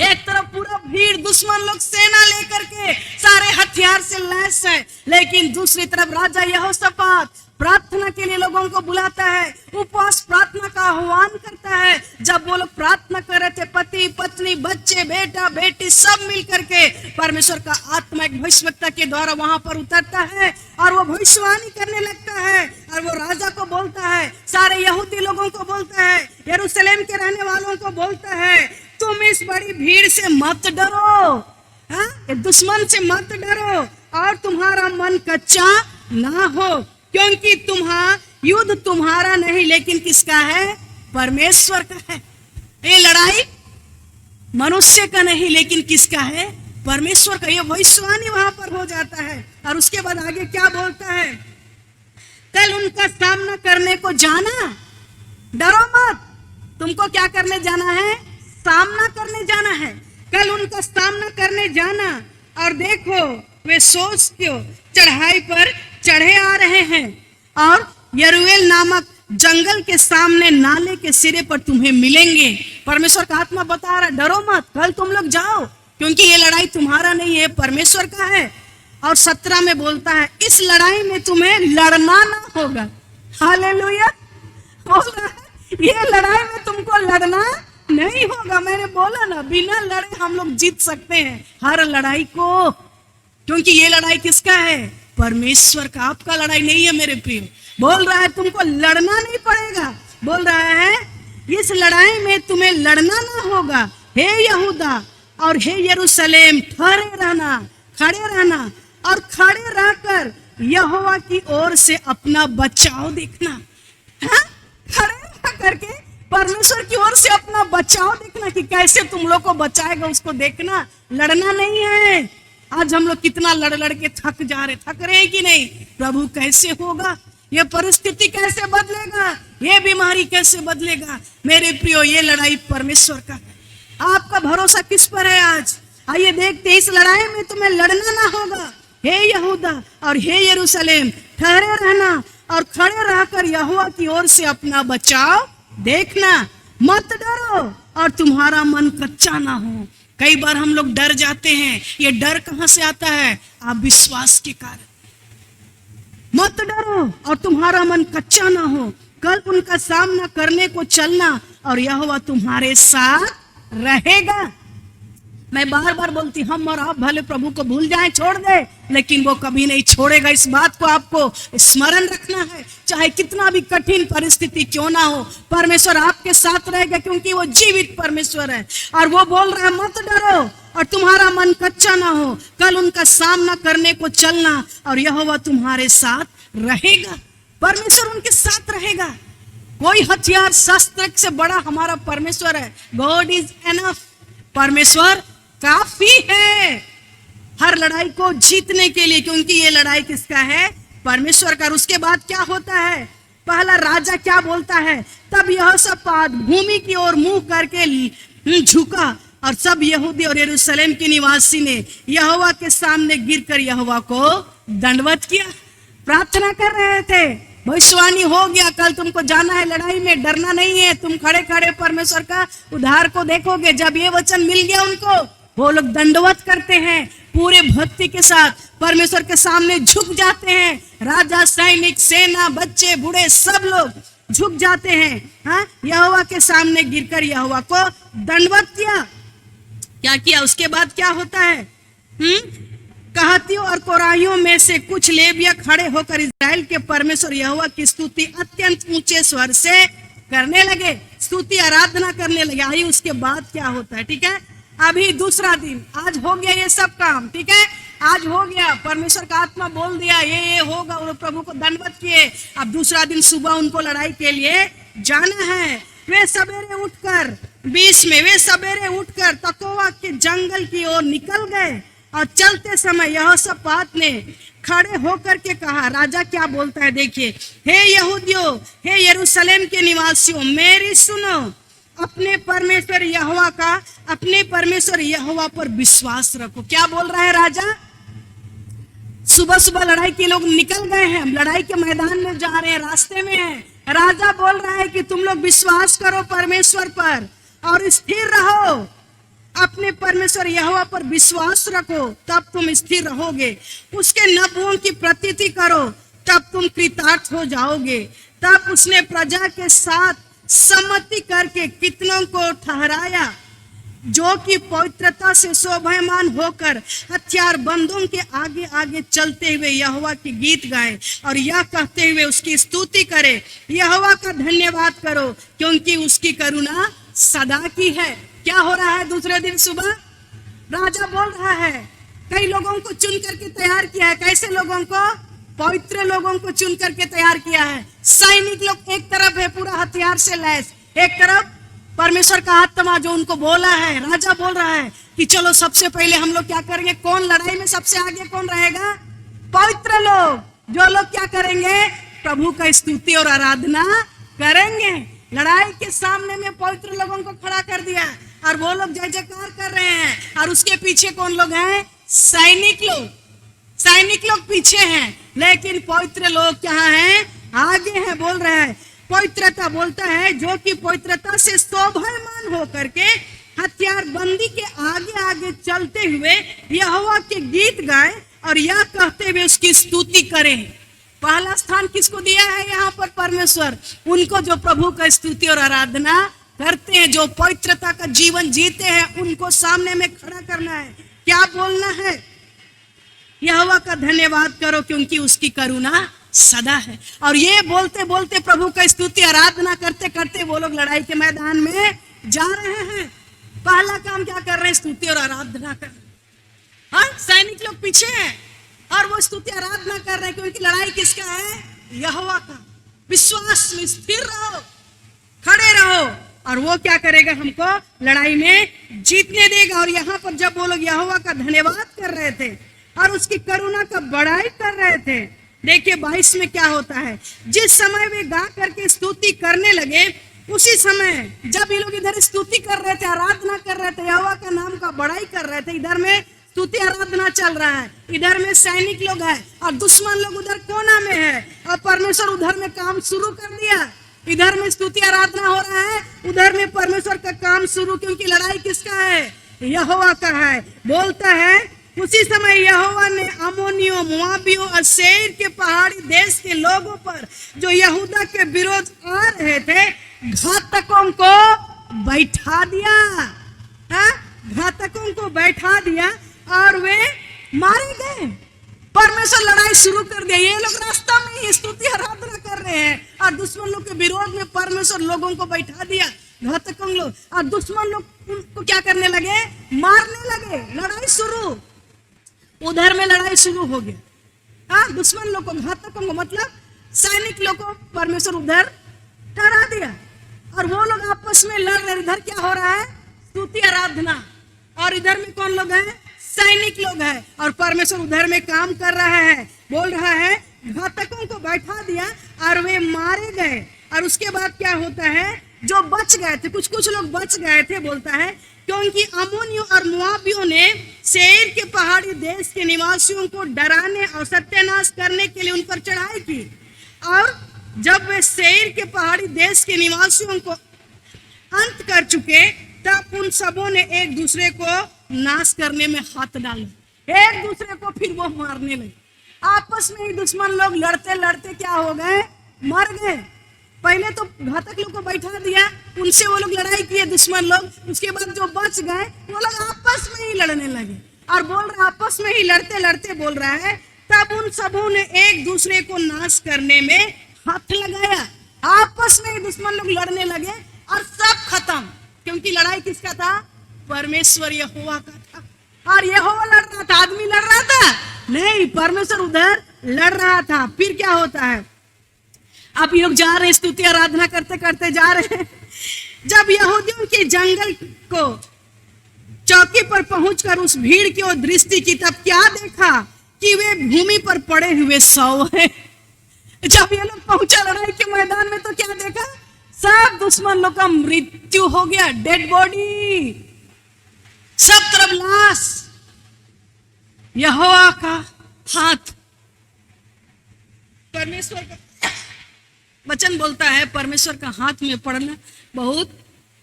एक तरफ पूरा भीड़, दुश्मन लोग सेना लेकर के सारे हथियार से लैस है, लेकिन दूसरी तरफ राजा यहोशापात प्रार्थना के लिए लोगों को बुलाता है, उपवास प्रार्थना का आह्वान करता है। जब वो लोग प्रार्थना कर रहे थे, पति पत्नी, बच्चे, बेटा बेटी सब मिल करके, परमेश्वर का आत्मा एक भविष्यवक्ता के द्वारा वहां पर उतरता है और वो भविष्यवाणी करने लगता है। और वो राजा को बोलता है, सारे यहूदी लोगों को बोलता है, यरूशलेम के रहने वालों को बोलता है, तुम इस बड़ी भीड़ से मत डरो, दुश्मन से मत डरो और तुम्हारा मन कच्चा ना हो, क्योंकि युद्ध तुम्हारा नहीं लेकिन किसका है? परमेश्वर का है। ये लड़ाई मनुष्य का नहीं लेकिन किसका है? परमेश्वर का। ये भविष्यवाणी वहां पर हो जाता है। और उसके बाद आगे क्या बोलता है? कल उनका सामना करने को जाना, डरो मत। तुमको क्या करने जाना है? सामना करने जाना है। कल उनका सामना करने जाना और देखो वे सोच क्यों चढ़ाई पर चढ़े आ रहे हैं और यरूएल नामक जंगल के सामने नाले के सिरे पर तुम्हें मिलेंगे। परमेश्वर का आत्मा बता रहा है, डरो मत, कल तुम लोग जाओ, क्योंकि ये लड़ाई तुम्हारा नहीं है, परमेश्वर का है। और 17 में बोलता है इस लड़ाई में तुम्हें लड़ना ना होगा। हालेलुया। बोल रहा है ये लड़ाई में तुमको लड़ना नहीं होगा। मैंने बोला ना, बिना लड़े हम लोग जीत सकते हैं हर लड़ाई को, क्योंकि ये लड़ाई किसका है? परमेश्वर का। आपका लड़ाई नहीं है मेरे प्रिय। बोल रहा है तुमको लड़ना नहीं पड़ेगा। बोल रहा है इस लड़ाई में तुम्हें लड़ना ना होगा। हे यहूदा और हे यरूशलेम, ठहरे रहना, खड़े रहना और खड़े रहकर यहोवा की ओर से अपना बचाव देखना। हाँ? खड़े रह करके परमेश्वर की ओर से अपना बचाव देखना कि कैसे तुम लोग को बचाएगा, उसको देखना। लड़ना नहीं है। आज हम लोग कितना लड़ लड़ के थक रहे हैं कि नहीं? प्रभु कैसे होगा? ये परिस्थिति कैसे बदलेगा? ये बीमारी कैसे बदलेगा? मेरे प्रियो, ये लड़ाई परमेश्वर का है। आपका भरोसा किस पर है आज? आइए देखते हैं। इस लड़ाई में तुम्हें लड़ना ना होगा। हे यहूदा और हे यरूशलेम, ठहरे रहना और खड़े रहकर यहोवा की ओर से अपना बचाव देखना। मत डरो और तुम्हारा मन कच्चा ना हो। कई बार हम लोग डर जाते हैं। ये डर कहां से आता है? आप विश्वास के कारण। मत डरो और तुम्हारा मन कच्चा ना हो। कल उनका सामना करने को चलना और यहोवा तुम्हारे साथ रहेगा। मैं बार बार बोलती, हम और आप भले प्रभु को भूल जाएं, छोड़ दे, लेकिन वो कभी नहीं छोड़ेगा। इस बात को आपको स्मरण रखना है। चाहे कितना भी कठिन परिस्थिति क्यों ना हो, परमेश्वर आपके साथ रहेगा, क्योंकि वो जीवित परमेश्वर है। और वो बोल रहा है मत डरो और तुम्हारा मन कच्चा ना हो। कल उनका सामना करने को चलना और यहोवा तुम्हारे साथ रहेगा। परमेश्वर उनके साथ रहेगा। कोई हथियार शस्त्र से बड़ा हमारा परमेश्वर है। God is enough. परमेश्वर काफी है हर लड़ाई को जीतने के लिए, क्योंकि ये लड़ाई किसका है? परमेश्वर का। उसके बाद क्या होता है? पहला राजा क्या बोलता है? तब यहोशापात भूमि की ओर मुंह करके झुका और सब यहूदी और यरूशलेम के निवासी ने यहोवा के सामने गिरकर यहोवा को दंडवत किया। प्रार्थना कर रहे थे, भविष्यवाणी हो गया, कल तुमको जाना है लड़ाई में, डरना नहीं है। तुम खड़े खड़े परमेश्वर का उद्धार को देखोगे। जब ये वचन मिल गया उनको, वो लोग दंडवत करते हैं, पूरे भक्ति के साथ परमेश्वर के सामने झुक जाते हैं। राजा, सैनिक, सेना, बच्चे, बूढ़े सब लोग झुक जाते हैं। हाँ, यहोवा के सामने गिरकर यहोवा को दंडवत किया। क्या किया? उसके बाद क्या होता है? कहतियों और कोराहियों में से कुछ लेविया खड़े होकर इस्राएल के परमेश्वर यहोवा की स्तुति अत्यंत ऊंचे स्वर से करने लगे, स्तुति आराधना करने लगे। आइए उसके बाद क्या होता है? ठीक है, अभी दूसरा दिन, आज हो गया ये सब काम। ठीक है, आज हो गया, परमेश्वर का आत्मा बोल दिया ये होगा, वो प्रभु को दंडवत किए। अब दूसरा दिन सुबह उनको लड़ाई के लिए जाना है। वे सवेरे उठकर 20 में वे सवेरे उठकर तकोवा के जंगल की ओर निकल गए और चलते समय यहोशापात ने खड़े होकर के कहा। राजा क्या बोलता है देखिए, हे यहूदियों, हे यरूशलेम के निवासियों, मेरी सुनो। अपने परमेश्वर यहोवा पर विश्वास रखो। क्या बोल रहा है राजा? सुबह सुबह लड़ाई के लोग निकल गए हैं, लड़ाई के मैदान में जा रहे हैं, रास्ते में हैं। राजा बोल रहा है कि तुम लोग विश्वास करो परमेश्वर पर और स्थिर रहो। अपने परमेश्वर यहोवा पर विश्वास रखो, तब तुम स्थिर रहोगे। उसके नबुओं की प्रतीति करो, तब तुम कृतार्थ हो जाओगे। तब उसने प्रजा के साथ सम्मति करके कितनों को ठहराया, जो कि पवित्रता से शोभायमान होकर हथियार बंदों के आगे आगे चलते हुए यहोवा के गीत गाएं और यह कहते हुए उसकी स्तुति करें, यहोवा का धन्यवाद करो, क्योंकि उसकी करुणा सदा की है। क्या हो रहा है? दूसरे दिन सुबह राजा बोल रहा है, कई लोगों को चुन करके तैयार किया है। कैसे लोगों को? पवित्र लोगों को चुन करके तैयार किया है। सैनिक लोग एक तरफ है पूरा हथियार से लैस, एक तरफ परमेश्वर का आत्मा जो उनको बोला है। राजा बोल रहा है कि चलो सबसे पहले हम लोग क्या करेंगे? कौन लड़ाई में सबसे आगे कौन रहेगा? पवित्र लोग, जो लोग क्या करेंगे? प्रभु का स्तुति और आराधना करेंगे। लड़ाई के सामने में पवित्र लोगों को खड़ा कर दिया और वो लोग जय जयकार कर रहे हैं। और उसके पीछे कौन लोग हैं? सैनिक लोग। सैनिक लोग पीछे हैं, लेकिन पवित्र लोग क्या हैं? आगे हैं। बोल रहा है पवित्रता, बोलता है जो कि पवित्रता से शोभायमान होकर के हथियार बंदी के आगे आगे आगे चलते हुए यहोवा के गीत गाएं और यह कहते हुए उसकी स्तुति करें। पहला स्थान किसको दिया है यहाँ पर परमेश्वर? उनको जो प्रभु का स्तुति और आराधना करते हैं, जो पवित्रता का जीवन जीते हैं, उनको सामने में खड़ा करना है। क्या बोलना है? यहोवा का धन्यवाद करो क्योंकि उसकी करुणा सदा है। और ये बोलते बोलते प्रभु का स्तुति आराधना करते करते वो लोग लड़ाई के मैदान में जा रहे हैं। पहला काम क्या कर रहे हैं? स्तुति और आराधना कर। हाँ, सैनिक लोग पीछे हैं और वो स्तुति आराधना कर रहे हैं क्योंकि लड़ाई किसका है? यहोवा का। विश्वास में स्थिर रहो, खड़े रहो और वो क्या करेगा? हमको लड़ाई में जीतने देगा। और यहाँ पर जब वो लोग यहोवा का धन्यवाद कर रहे थे और उसकी करुणा का बड़ाई कर रहे थे, देखिए 22 में क्या होता है। जिस समय वे गा करके स्तुति करने लगे, उसी समय जब ये लोग इधर स्तुति कर रहे थे, आराधना कर रहे थे, यहोवा का नाम का बड़ाई कर रहे थे, इधर में स्तुति आराधना चल रहा है, इधर में सैनिक लोग हैं और दुश्मन लोग उधर कोना में है और परमेश्वर उधर में काम शुरू कर दिया। इधर में स्तुति आराधना हो रहा है, उधर में परमेश्वर का काम शुरू, क्योंकि लड़ाई किसका है? यहोवा का है। बोलता है उसी समय यहोवा ने अम्मोनियों, मोआबियों और सेईर के पहाड़ी देश के लोगों पर जो यहूदा के विरोध आ रहे थे, घातकों को बैठा दिया। घातकों को बैठा दिया और वे मारे गए। परमेश्वर लड़ाई शुरू कर दिया। ये लोग रास्ता में ही स्तुति आराधना कर रहे हैं और दुश्मन लोग के विरोध में परमेश्वर लोगों को बैठा दिया, घातकों लोग। और दुश्मन लोग उनको क्या करने लगे? मारने लगे। लड़ाई शुरू, उधर में लड़ाई शुरू हो गया। हाँ, दुश्मन लोग को, घातकों को, मतलब सैनिक लोग को परमेश्वर उधर ठहरा दिया और वो लोग आपस में लड़ रहे। इधर क्या हो रहा है? स्तुति आराधना। और इधर में कौन लोग हैं? सैनिक लोग हैं। और परमेश्वर उधर में काम कर रहा है। बोल रहा है घातकों को बैठा दिया और वे मारे गए। और उसके बाद क्या होता है? जो बच गए थे, कुछ लोग बच गए थे, बोलता है क्योंकि अम्मोनियों और मोआबियों ने सेईर के पहाड़ी देश के निवासियों को डराने और सत्यानाश करने के लिए उन पर चढ़ाई की। और जब वे सेईर के पहाड़ी देश के निवासियों को अंत कर चुके, तब उन सबों ने एक दूसरे को नाश करने में हाथ डाले। एक दूसरे को फिर वो मारने लगे। आपस में ही दुश्मन लोग लड़ते लड़ते क्या हो गए? मर गए। पहले तो घातक लोग को बैठा दिया, उनसे वो लोग लड़ाई किए दुश्मन लोग। उसके बाद जो बच गए वो लोग आपस में ही लड़ने लगे। और बोल रहा, आपस में ही लड़ते लड़ते बोल रहा है, तब उन सबों ने एक दूसरे को नाश करने में हाथ लगाया। आपस में ही दुश्मन लोग लड़ने लगे और सब खत्म। क्योंकि लड़ाई किसका था? परमेश्वर यहोवा का था। और यहोवा लड़ रहा था, आदमी लड़ रहा था नहीं, परमेश्वर उधर लड़ रहा था। फिर क्या होता है? अब ये लोग जा रहे हैं, स्तुति आराधना करते करते जा रहे हैं। जब यहूदियों के जंगल को चौकी पर पहुंचकर उस भीड़ की ओर दृष्टि की, तब क्या देखा कि वे भूमि पर पड़े हुए शव हैं। जब ये लोग पहुंचा लड़ाई के मैदान में तो क्या देखा? सब दुश्मन लोग का मृत्यु हो गया, डेड बॉडी, सब तरफ लाश। यहोवा का हाथ, परमेश्वर का वचन बोलता है, परमेश्वर का हाथ में पड़ना बहुत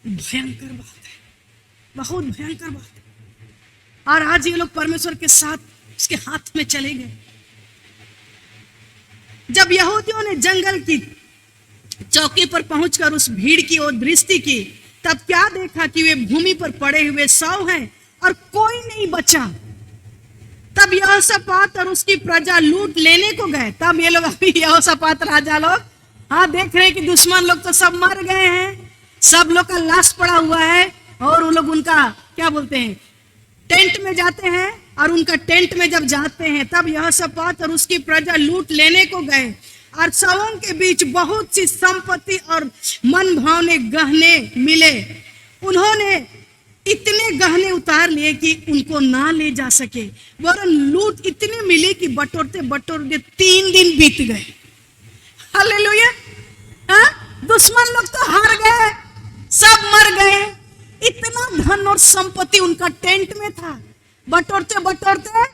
भयंकर बात है, बहुत भयंकर बात है। और आज ये लोग परमेश्वर के साथ उसके हाथ में चले गए। जब यहूदियों ने जंगल की चौकी पर पहुंचकर उस भीड़ की ओर दृष्टि की, तब क्या देखा कि वे भूमि पर पड़े हुए शव हैं और कोई नहीं बचा। तब यहोशापात और उसकी प्रजा लूट लेने को गए। तब ये लोग, अभी यहोशापात राजा लोग, हाँ, देख रहे हैं कि दुश्मन लोग तो सब मर गए हैं, सब लोग का लाश पड़ा हुआ है। और वो लोग उनका क्या बोलते हैं, टेंट में जाते हैं। और उनका टेंट में जब जाते हैं, तब यहोशापात और उसकी प्रजा लूट लेने को गए। और शवों के बीच बहुत सी संपत्ति और मन भावने गहने मिले। उन्होंने इतने गहने उतार लिए कि उनको ना ले जा सके, वरन लूट इतनी मिली कि बटोरते बटोरते 3 दिन बीत गए। हालेलुया। दुश्मन लोग तो हार गए, सब मर गए। इतना धन और संपत्ति उनका टेंट में था, बटोरते बटोरते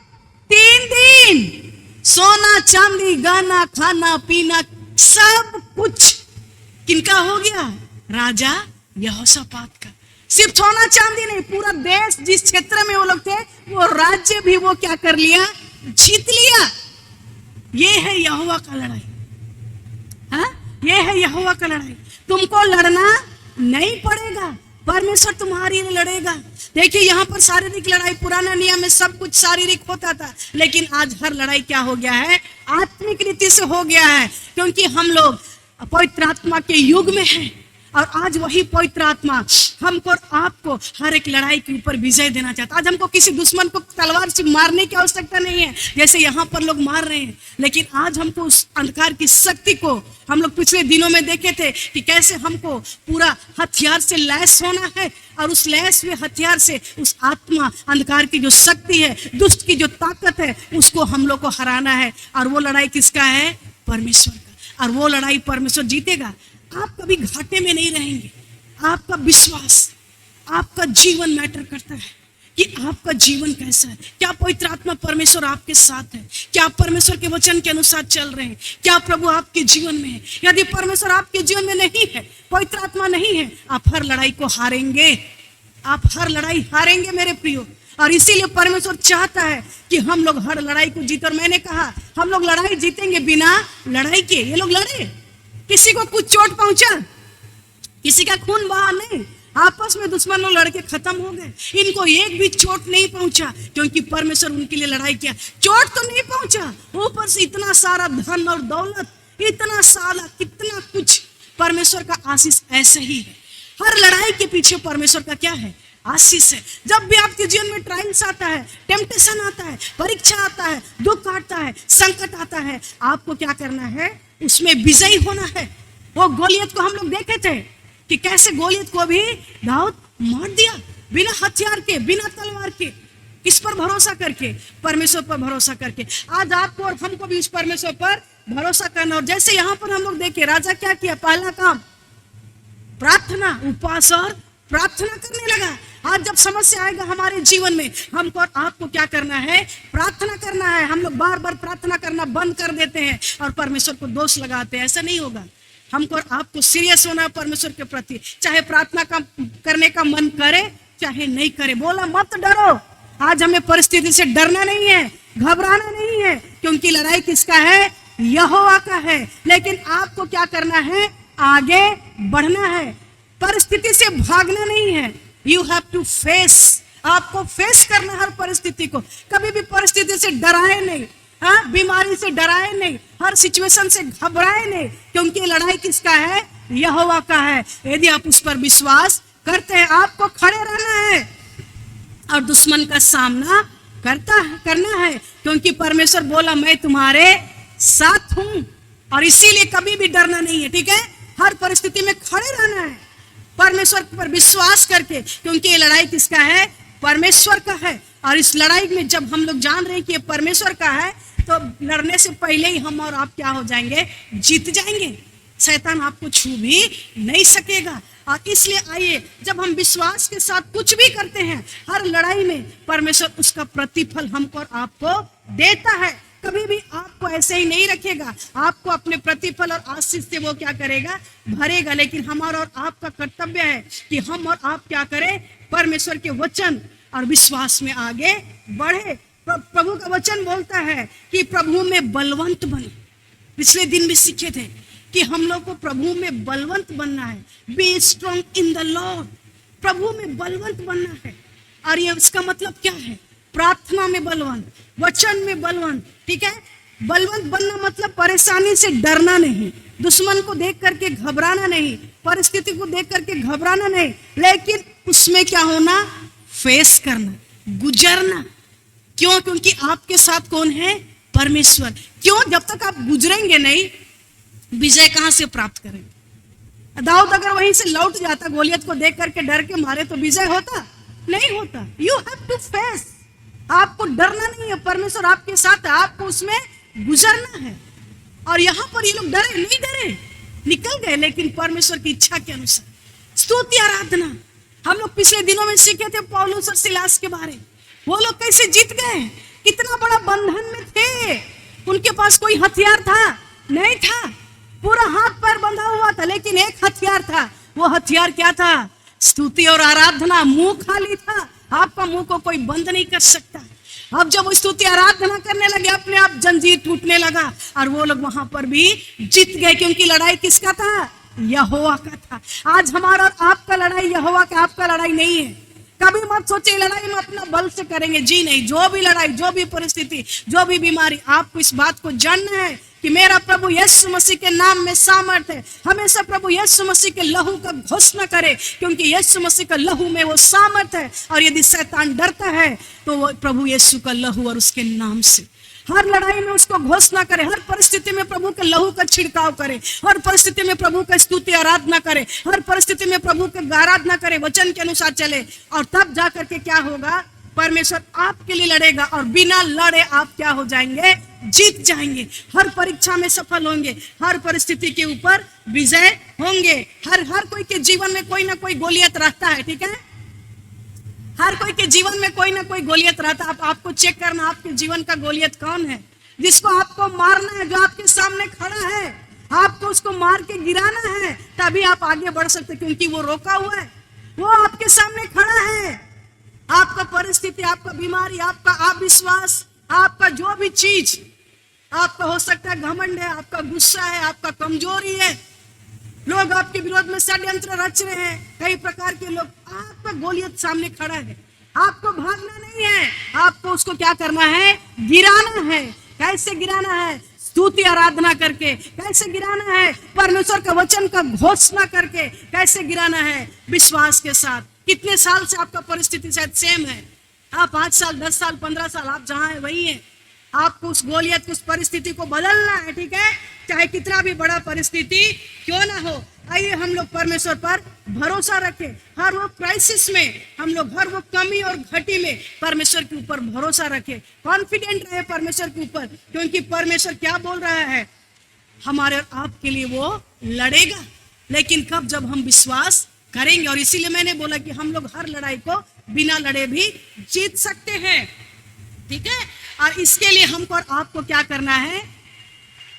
3 दिन। सोना चांदी गहना खाना पीना सब कुछ किनका हो गया? राजा यहोशापात का। सिर्फ सोना चांदी नहीं, पूरा देश जिस क्षेत्र में वो लोग थे वो राज्य भी वो क्या कर लिया, जीत लिया। ये है यहोवा का लड़ाई। हाँ, ये है यहोवा का लड़ाई। तुमको लड़ना नहीं पड़ेगा, परमेश्वर तुम्हारी लिए लड़ेगा। देखिए यहाँ पर शारीरिक लड़ाई, पुराना नियम में सब कुछ शारीरिक होता था, लेकिन आज हर लड़ाई क्या हो गया है, आत्मिक रीति से हो गया है, क्योंकि हम लोग पवित्र आत्मा के युग में हैं। और आज वही पवित्र आत्मा हमको और आपको हर एक लड़ाई के ऊपर विजय देना चाहता है। आज हमको किसी दुश्मन को तलवार से मारने की आवश्यकता नहीं है जैसे यहाँ पर लोग मार रहे हैं, लेकिन आज हमको उस अंधकार की शक्ति को, हम लोग पिछले दिनों में देखे थे कि कैसे हमको पूरा हथियार से लैस होना है, और उस लैस हुए हथियार से उस आत्मा अंधकार की जो शक्ति है, दुष्ट की जो ताकत है, उसको हम लोग को हराना है। और वो लड़ाई किसका है, परमेश्वर का। और वो लड़ाई परमेश्वर जीतेगा। आप कभी घाटे में नहीं रहेंगे। आपका विश्वास, आपका जीवन मैटर करता है कि आपका जीवन कैसा है। क्या पवित्र आत्मा परमेश्वर आपके साथ है? क्या आप परमेश्वर के वचन के अनुसार चल रहे हैं? क्या प्रभु आपके जीवन में है? यदि परमेश्वर आपके जीवन में नहीं है, पवित्र आत्मा नहीं है, आप हर लड़ाई को हारेंगे। आप हर लड़ाई हारेंगे मेरे प्रियो। और इसीलिए परमेश्वर चाहता है कि हम लोग हर लड़ाई को जीते। और मैंने कहा हम लोग लड़ाई जीतेंगे बिना लड़ाई के। ये लोग लड़े, किसी को कुछ चोट पहुंचा, किसी का खून बहा नहीं, आपस में दुश्मन लोग लड़के खत्म हो गए। इनको एक भी चोट नहीं पहुंचा, क्योंकि परमेश्वर उनके लिए लड़ाई किया। चोट तो नहीं पहुंचा, ऊपर से इतना सारा धन और दौलत, इतना सारा कितना कुछ। परमेश्वर का आशीष ऐसे ही है। हर लड़ाई के पीछे परमेश्वर का क्या है, आशीष है। जब भी आपके जीवन में ट्रायल्स आता है, टेम्पटेशन आता है, परीक्षा आता है, दुख आता है, संकट आता है, आपको क्या करना है, उसमें विजयी होना है। वो गोलियत को हम लोग देखे थे कि कैसे गोलियत को भी दाऊद मार दिया, बिना हथियार के, बिना तलवार के। किस पर भरोसा करके, परमेश्वर पर भरोसा करके। आज आपको और हमको भी उस परमेश्वर पर भरोसा करना। और जैसे यहाँ पर हम लोग देखे, राजा क्या किया, पहला काम प्रार्थना, उपवास और प्रार्थना करने लगा। आज जब समस्या आएगा हमारे जीवन में, हमको और आपको क्या करना है, प्रार्थना करना है। हम लोग बार बार प्रार्थना करना बंद कर देते हैं और परमेश्वर को दोष लगाते हैं। ऐसा नहीं होगा। हमको और आपको सीरियस होना है परमेश्वर के प्रति, चाहे प्रार्थना करने का मन करे चाहे नहीं करे। बोला मत डरो। आज हमें परिस्थिति से डरना नहीं है, घबराना नहीं है, क्योंकि लड़ाई किसका है, यहोवा का है। लेकिन आपको क्या करना है, आगे बढ़ना है, परिस्थिति से भागना नहीं है। यू हैव टू फेस, आपको फेस करना हर परिस्थिति को। कभी भी परिस्थिति से डराए नहीं, हाँ, बीमारी से डराए नहीं, हर सिचुएशन से घबराए नहीं, क्योंकि लड़ाई किसका है, यहोवा का है। यदि आप उस पर विश्वास करते हैं, आपको खड़े रहना है और दुश्मन का सामना करना है, क्योंकि परमेश्वर बोला मैं तुम्हारे साथ हूं। और इसीलिए कभी भी डरना नहीं है, ठीक है। हर परिस्थिति में खड़े रहना है परमेश्वर पर विश्वास करके, क्योंकि ये लड़ाई किसका है, परमेश्वर का है। और इस लड़ाई में जब हम लोग जान रहे हैं कि ये परमेश्वर का है, तो लड़ने से पहले ही हम और आप क्या हो जाएंगे, जीत जाएंगे। शैतान आपको छू भी नहीं सकेगा। और इसलिए आइए, जब हम विश्वास के साथ कुछ भी करते हैं, हर लड़ाई में परमेश्वर उसका प्रतिफल हमको और आपको देता है। कभी भी आपको ऐसे ही नहीं रखेगा, आपको अपने प्रतिफल और आशीष से वो क्या करेगा, भरेगा। लेकिन हमारा और आपका कर्तव्य है कि हम और आप क्या करें, परमेश्वर के वचन और विश्वास में आगे बढ़े। प्रभु का वचन बोलता है कि प्रभु में बलवंत बने। पिछले दिन भी सीखे थे कि हम लोग को प्रभु में बलवंत बनना है। Be strong in the lord, प्रभु में बलवंत बनना है। और ये इसका मतलब क्या है, प्रार्थना में बलवंत, वचन में बलवंत, ठीक है। बलवंत बनना मतलब परेशानी से डरना नहीं, दुश्मन को देख करके घबराना नहीं, परिस्थिति को देख करके घबराना नहीं, लेकिन उसमें क्या होना, फेस करना, गुजरना। क्यों, क्योंकि आपके साथ कौन है, परमेश्वर। क्यों, जब तक आप गुजरेंगे नहीं, विजय कहां से प्राप्त करेंगे। दाऊद अगर वहीं से लौट जाता, गोलियत को देख करके डर के मारे, तो विजय होता नहीं होता। यू हैव टू फेस, आपको डरना नहीं है, परमेश्वर आपके साथ है, आपको उसमें गुजरना है। और यहाँ पर ये लोग डरे नहीं, डरे निकल गए, लेकिन परमेश्वर की इच्छा के अनुसार स्तुति आराधना। हम लोग पिछले दिनों में सीखे थे पौलुस और सिलास के बारे। वो लोग कैसे जीत गए, कितना बड़ा बंधन में थे, उनके पास कोई हथियार था नहीं था, पूरा हाथ पैर बंधा हुआ था, लेकिन एक हथियार था। वो हथियार क्या था, स्तुति और आराधना, मुंह खाली था, आपका मुंह को कोई बंद नहीं कर सकता। अब जब वो स्तुति आराधना करने लगे, अपने आप जंजीर टूटने लगा और वो लोग वहां पर भी जीत गए, क्योंकि लड़ाई किसका था? यहोवा का था। आज हमारा और आपका लड़ाई यहोवा का, आपका लड़ाई नहीं है। कभी मत सोचे लड़ाई हम अपना बल से करेंगे, जी नहीं। जो भी लड़ाई, जो भी परिस्थिति, जो भी बीमारी, आपको इस बात को जानना है कि मेरा प्रभु यीशु मसीह के नाम में सामर्थ है। हमेशा प्रभु यीशु मसीह के लहू का घोषणा करे, क्योंकि यीशु मसीह का लहू में वो सामर्थ है। और यदि शैतान डरता है तो वो प्रभु यीशु का लहू और उसके नाम से हर लड़ाई में उसको घोषणा करे, हर परिस्थिति में प्रभु के लहू का छिड़काव करे, हर परिस्थिति में प्रभु का स्तुति आराधना करे, हर परिस्थिति में प्रभु के आराधना करे, वचन के अनुसार चले। और तब जाकर के क्या होगा? परमेश्वर आपके लिए लड़ेगा और बिना लड़े आप क्या हो जाएंगे? जीत जाएंगे। हर परीक्षा में सफल होंगे, हर परिस्थिति के ऊपर विजय होंगे। हर कोई के जीवन में कोई ना कोई गोलियत रहता है, ठीक है? हर कोई के जीवन में कोई ना कोई गोलियत रहता है। आपको चेक करना, आपके जीवन का गोलियत कौन है, जिसको आपको मारना है, जो आपके सामने खड़ा है, आपको उसको मार के गिराना है, तभी आप आगे बढ़ सकते, क्योंकि वो रोका हुआ है, वो आपके सामने खड़ा है। आपका परिस्थिति, आपका बीमारी, आपका अविश्वास, आपका जो भी चीज, आपका हो सकता है घमंड है, आपका गुस्सा है, आपका कमजोरी है, लोग आपके विरोध में षड्यंत्र रच रहे हैं, कई प्रकार के लोग, आपका गोलियत सामने खड़ा है। आपको भागना नहीं है, आपको उसको क्या करना है? गिराना है। कैसे गिराना है? स्तुति आराधना करके। कैसे गिराना है? परमेश्वर का वचन का घोषणा करके। कैसे गिराना है? विश्वास के साथ। कितने साल से आपका परिस्थिति शायद सेम है, आप 5 साल, 10 साल, 15 साल, आप जहां है वही है। आपको उस गोलियत, उस परिस्थिति को बदलना है, ठीक है? चाहे कितना भी बड़ा परिस्थिति क्यों ना हो। आइए हम लोग परमेश्वर पर भरोसा रखें। हर वो क्राइसिस में हम लोग, हर वो कमी और घटी में परमेश्वर के ऊपर भरोसा रखें, कॉन्फिडेंट रहे परमेश्वर के ऊपर, क्योंकि परमेश्वर क्या बोल रहा है? हमारे और आपके लिए वो लड़ेगा, लेकिन कब? जब हम विश्वास करेंगे। और इसीलिए मैंने बोला कि हम लोग हर लड़ाई को बिना लड़े भी जीत सकते हैं, ठीक है? और इसके लिए हमको और आपको क्या करना है?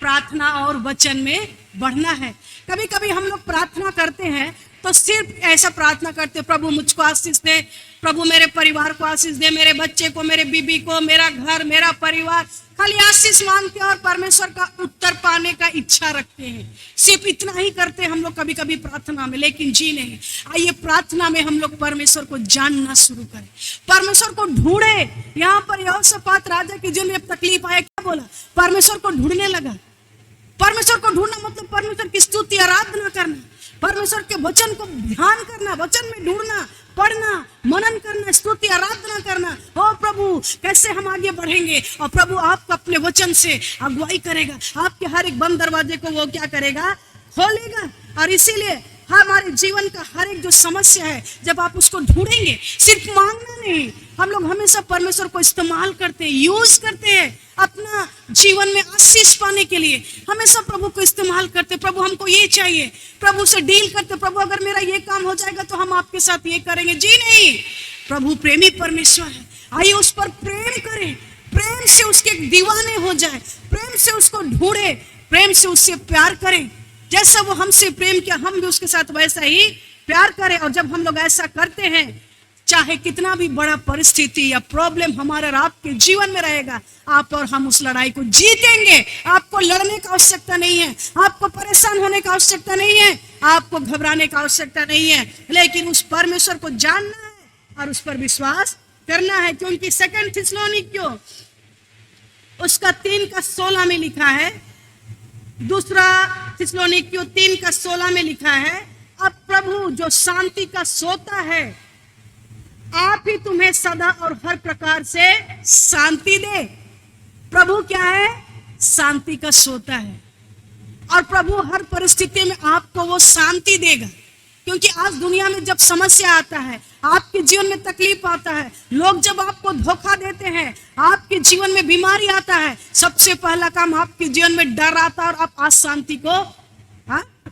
प्रार्थना और वचन में बढ़ना है। कभी कभी हम लोग प्रार्थना करते हैं तो सिर्फ ऐसा प्रार्थना करते, प्रभु मुझको आशीष दे, प्रभु मेरे परिवार को आशीष दे, मेरे बच्चे को, मेरे बीबी को, मेरा घर, मेरा परिवार, खाली आशीष मांगते हैं और परमेश्वर का उत्तर पाने का इच्छा रखते हैं। सिर्फ इतना ही करते हैं हम लोग कभी कभी प्रार्थना में, लेकिन जी नहीं। आइए प्रार्थना में हम लोग परमेश्वर को जानना शुरू करें, परमेश्वर को ढूंढे। यहाँ पर यहोशापात राजा की जीवन में तकलीफ आया, क्या बोला? परमेश्वर को ढूंढने लगा। परमेश्वर को ढूंढना मतलब परमेश्वर की स्तुति आराधना करना, परमेश्वर के वचन को ध्यान करना, वचन में ढूंढना, पढ़ना, मनन करना, स्तुति आराधना करना। ओ प्रभु, कैसे हम आगे बढ़ेंगे? और प्रभु आपको अपने वचन से अगुवाई करेगा, आपके हर एक बंद दरवाजे को वो क्या करेगा? खोलेगा। और इसीलिए हमारे जीवन का हर एक जो समस्या है, जब आप उसको ढूंढेंगे, सिर्फ मांगना नहीं, हम लोग हमेशा परमेश्वर को इस्तेमाल करते हैं, यूज करते हैं अपना जीवन में आशीष पाने के लिए। हमेशा प्रभु को इस्तेमाल करते, प्रभु हमको ये चाहिए, प्रभु से डील करते, प्रभु अगर मेरा ये काम हो जाएगा तो हम आपके साथ ये करेंगे। जी नहीं, प्रभु प्रेमी परमेश्वर है। आइए उस पर प्रेम करें, प्रेम से उसके दीवाने हो जाए, प्रेम से उसको ढूंढे, प्रेम से उससे प्यार करें। जैसा वो हमसे प्रेम किया, हम भी उसके साथ वैसा ही प्यार करें। और जब हम लोग ऐसा करते हैं, चाहे कितना भी बड़ा परिस्थिति या प्रॉब्लम हमारे और आपके जीवन में रहेगा, आप और हम उस लड़ाई को जीतेंगे। आपको लड़ने की आवश्यकता नहीं है, आपको परेशान होने की आवश्यकता नहीं है, आपको घबराने की आवश्यकता नहीं है, लेकिन उस परमेश्वर को जानना है और उस पर विश्वास करना है। क्योंकि 2 थिस्सलुनीकियों उसका 3:16 में लिखा है, 2 थिस्सलुनीकियों 3:16 में लिखा है, अब प्रभु जो शांति का सोता है, आप ही तुम्हें सदा और हर प्रकार से शांति दे। प्रभु क्या है? शांति का सोता है। और प्रभु हर परिस्थिति में आपको वो शांति देगा। क्योंकि आज दुनिया में जब समस्या आता है, आपके जीवन में तकलीफ आता है, लोग जब आपको धोखा देते हैं, आपके जीवन में बीमारी आता है, सबसे पहला काम आपके जीवन में डर आता है और आप अशांति को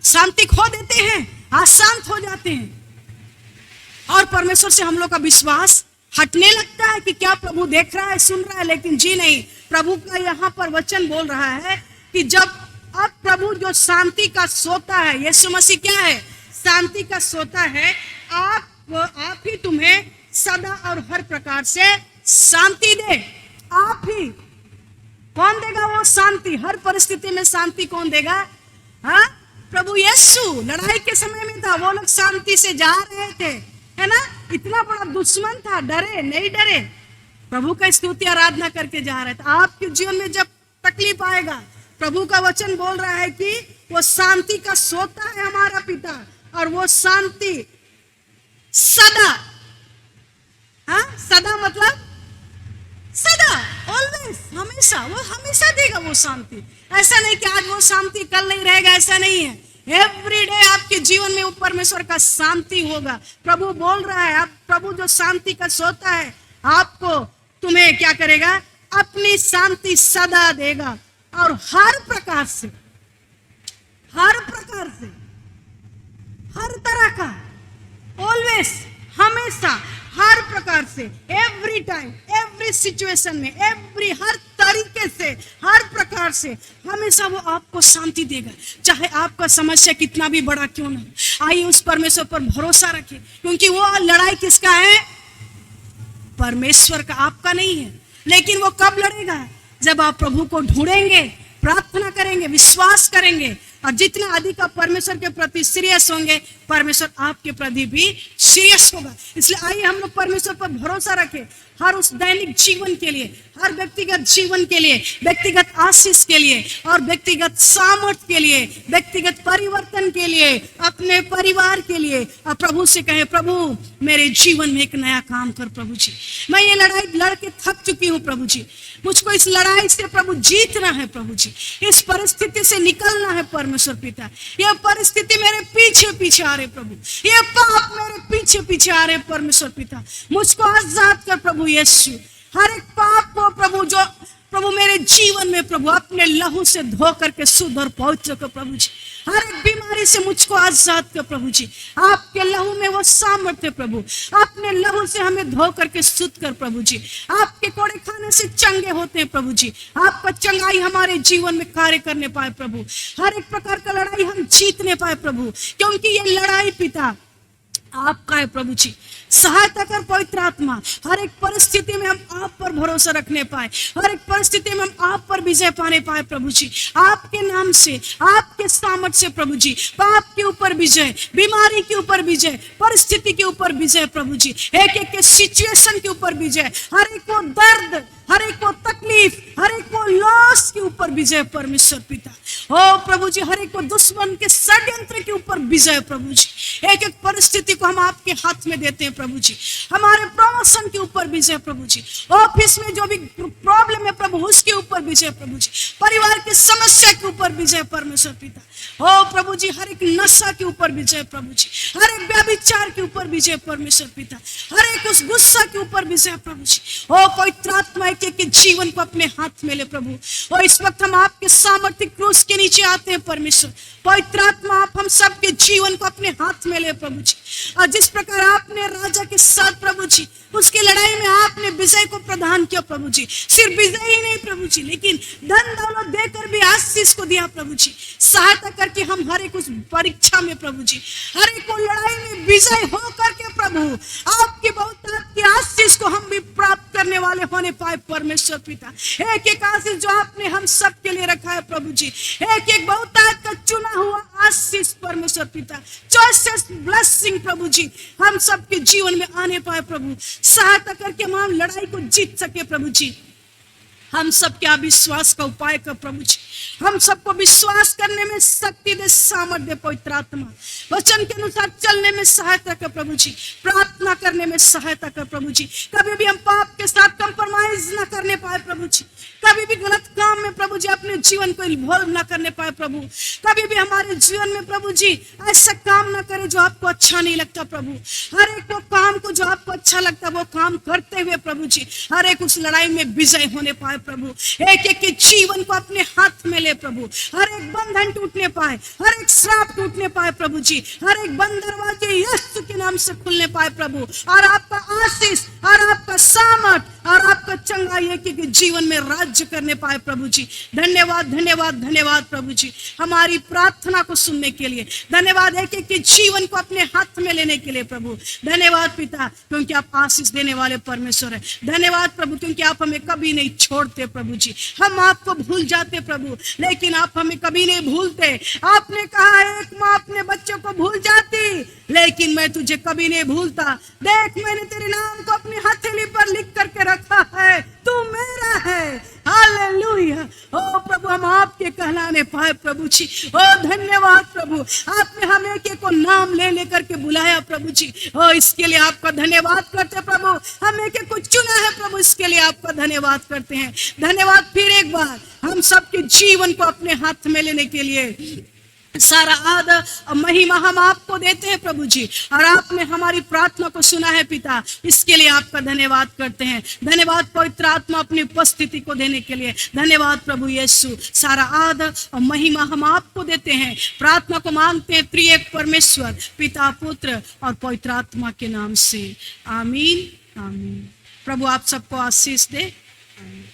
शांति खो देते हैं, अशांत हो जाते हैं और परमेश्वर से हम लोग का विश्वास हटने लगता है कि क्या प्रभु देख रहा है, सुन रहा है। लेकिन जी नहीं, प्रभु का यहाँ पर वचन बोल रहा है कि जब अब प्रभु जो शांति का सोता है, यीशु मसीह क्या है? शांति का सोता है, आप ही तुम्हें सदा और हर प्रकार से शांति दे। आप ही। कौन देगा वो शांति? हर परिस्थिति में शांति कौन देगा? हाँ, प्रभु यीशु। लड़ाई के समय में था, वो लोग शांति से जा रहे थे, है ना। इतना बड़ा दुश्मन था, डरे नहीं डरे, प्रभु का स्तुति आराधना करके जा रहे थे। आपके जीवन में जब तकलीफ आएगा, प्रभु का वचन बोल रहा है कि वो शांति का सोता है हमारा पिता, और वो शांति सदा, हाँ, सदा मतलब सदा, ऑलवेज, हमेशा, वो हमेशा देगा वो शांति। ऐसा नहीं कि आज वो शांति कल नहीं रहेगा, ऐसा नहीं है। एवरी डे आपके जीवन में वो परमेश्वर का शांति होगा। प्रभु बोल रहा है, आप प्रभु जो शांति का सोता है, आपको तुम्हें क्या करेगा? अपनी शांति सदा देगा, और हर प्रकार से, हर प्रकार से, हर तरह का, ऑलवेज, हमेशा, हर प्रकार से, एवरी टाइम, एवरी सिचुएशन में, एवरी, हर तरीके से, हर प्रकार से, हमेशा वो आपको शांति देगा, चाहे आपका समस्या कितना भी बड़ा क्यों ना हो। आइए उस परमेश्वर पर भरोसा रखिए, क्योंकि वो लड़ाई किसका है? परमेश्वर का, आपका नहीं है। लेकिन वो कब लड़ेगा? जब आप प्रभु को ढूंढेंगे, प्रार्थना करेंगे, विश्वास करेंगे, और जितना अधिक आप परमेश्वर के प्रति सीरियस होंगे, परमेश्वर आपके प्रति भी सीरियस होगा। इसलिए आइए हम लोग परमेश्वर पर भरोसा रखें, हर उस दैनिक जीवन के लिए, हर व्यक्तिगत जीवन के लिए, व्यक्तिगत आशीष के लिए, और व्यक्तिगत सामर्थ्य के लिए, व्यक्तिगत परिवर्तन के लिए, अपने परिवार के लिए, और प्रभु से कहें, प्रभु मेरे जीवन में एक नया काम कर प्रभु जी। मैं ये लड़ाई लड़ के थक चुकी हूँ प्रभु जी, मुझको इस लड़ाई से प्रभु जीतना है प्रभु जी, इस परिस्थिति से निकलना है परमेश्वर पिता। यह परिस्थिति मेरे पीछे पीछे आ रहे प्रभु, ये पाप मेरे पीछे पीछे आ रहे परमेश्वर पिता, मुझको आजाद कर प्रभु यीशु। हर एक पाप को प्रभु, जो प्रभु मेरे जीवन में प्रभु अपने लहू से धो करके शुद्ध और पवित्र कर प्रभु जी। हर एक बीमारी से मुझको आजाद कर प्रभु जी, आपके लहू में वो सामर्थ्य प्रभु, अपने लहू से हमें धो करके शुद्ध कर प्रभु जी। आपके कोड़े खाने से चंगे होते हैं प्रभु जी, आपका चंगाई हमारे जीवन में कार्य करने पाए प्रभु, हर एक प्रकार का लड़ाई हम जीतने पाए प्रभु, क्योंकि ये लड़ाई पिता आपका है प्रभु जी। सहायता कर पवित्र आत्मा, हर एक परिस्थिति में हम आप पर भरोसा रखने पाए, हर एक परिस्थिति में हम आप पर विजय पाने पाए प्रभु जी, आपके नाम से, आपके सामर्थ्य से प्रभु जी। पाप के ऊपर विजय, बीमारी के ऊपर विजय, परिस्थिति के ऊपर विजय प्रभु जी, एक एक के सिचुएशन के ऊपर विजय, हर एक को दर्द, हर एक को तकलीफ, हर एक को लॉस के ऊपर विजय परमेश्वर पिता। ओ प्रभु जी, हर एक को दुश्मन के षड्यंत्र के ऊपर विजय प्रभु जी। एक एक परिस्थिति को हम आपके हाथ में देते हैं प्रभु जी, हमारे प्रमोशन के ऊपर विजय प्रभु जी, ऑफिस में जो भी प्रॉब्लम है प्रभु उसके ऊपर विजय प्रभु जी, परिवार की समस्या के ऊपर विजय परमेश्वर पिता। ओ प्रभु जी, हर एक नशा के ऊपर विजय प्रभु जी, हर एक व्यभिचार के ऊपर विजय परमेश्वर पिता, हर एक उस गुस्सा के ऊपर विजय प्रभु जी। ओ पवित्र आत्मा के जीवन को अपने हाथ में ले प्रभु। और इस वक्त हम आपके सामर्थ्य क्रूस के नीचे आते हैं परमेश्वर। पवित्र आत्मा, आप हम सबके जीवन को अपने हाथ में ले प्रभु जी, और जिस प्रकार आपने राजा के साथ प्रभु जी उसकी लड़ाई में आपने विजय को प्रदान किया प्रभु जी, सिर्फ विजय ही नहीं प्रभु जी, लेकिन धन दौलत देकर भी आशीष को दिया प्रभु जी। सहायता करके हम हर एक उस परीक्षा में प्रभु जी, हर एक को लड़ाई में विजय हो करके प्रभु आपकी बहुतायत की आशीष को हम भी प्राप्त करने वाले होने पाए परमेश्वर पिता। एक एक आशीष जो आपने हम सब के लिए रखा है प्रभु जी, एक एक बहुतायत का चुना हुआ आशीष परमेश्वर पिता, चॉइसेस ब्लेसिंग प्रभु जी हम सबके जीवन में आने पाए प्रभु। सहायता करके हम लड़ाई को जीत सके प्रभु जी। हम सब क्या विश्वास का उपाय कर प्रभु जी, हम सबको विश्वास करने में शक्ति दे, सामर्थ्य दे पवित्र आत्मा, वचन के अनुसार चलने में सहायता कर प्रभु जी, प्रार्थना करने में सहायता कर प्रभु जी। कभी भी हम पाप के साथ कंप्रोमाइज ना करने पाए प्रभु जी, कभी भी गलत काम में प्रभु जी अपने जीवन को इन्वॉल्व ना करने पाए प्रभु, कभी भी हमारे जीवन में प्रभु जी ऐसा काम ना करे जो आपको अच्छा नहीं लगता प्रभु। हर एक वो काम को जो आपको अच्छा लगता वो काम करते हुए प्रभु जी हर एक उस लड़ाई में विजय होने पाए प्रभु। एक एक के जीवन को अपने हाथ में ले प्रभु, हर एक बंधन टूटने पाए, हर एक श्राप टूटने पाए प्रभु जी, हर एक बंद दरवाजे यीशु के नाम से खुलने पाए प्रभु, और आपका आशीष और आपका आपका सामर्थ और आपका चंगाई एक एक जीवन में राज्य करने पाए प्रभु जी। धन्यवाद धन्यवाद धन्यवाद प्रभु जी, हमारी प्रार्थना को सुनने के लिए धन्यवाद, एक एक जीवन को अपने हाथ में लेने के लिए प्रभु। धन्यवाद पिता, क्योंकि आप आशीष देने वाले परमेश्वर है। धन्यवाद प्रभु, क्योंकि आप हमें कभी नहीं छोड़ते प्रभु जी। हम आपको भूल जाते प्रभु, लेकिन आप हमें कभी नहीं भूलते। आपने कहा एक माँ अपने बच्चों को भूल जाती, लेकिन मैं तुझे कभी नहीं भूलता। देख मैंने तेरे नाम को अपनी हथेली पर लिख करके रखा है, तू मेरा है। हालेलुया। ओ प्रभु, हम आपके कहलाने पाए प्रभु जी। ओ धन्यवाद प्रभु, आपने हमें एक एक को नाम ले लेकर के बुलाया प्रभु जी। ओ इसके लिए आपका धन्यवाद करते प्रभु। हम एक एक को चुना है प्रभु, इसके लिए आपका धन्यवाद करते हैं। धन्यवाद फिर एक बार हम सबके जीवन को अपने हाथ में लेने के लिए। सारा आदर और महिमा हम आपको देते हैं प्रभु जी, और आपने हमारी प्रार्थना को सुना है पिता, इसके लिए आपका धन्यवाद करते हैं। धन्यवाद पवित्र आत्मा अपनी उपस्थिति को देने के लिए। धन्यवाद प्रभु यीशु, सारा आदर और महिमा हम आपको देते हैं। प्रार्थना को मांगते हैं त्रिएक परमेश्वर पिता पुत्र और पवित्र आत्मा के नाम से, आमीन आमीन। प्रभु आप सबको आशीष दे। आमीन।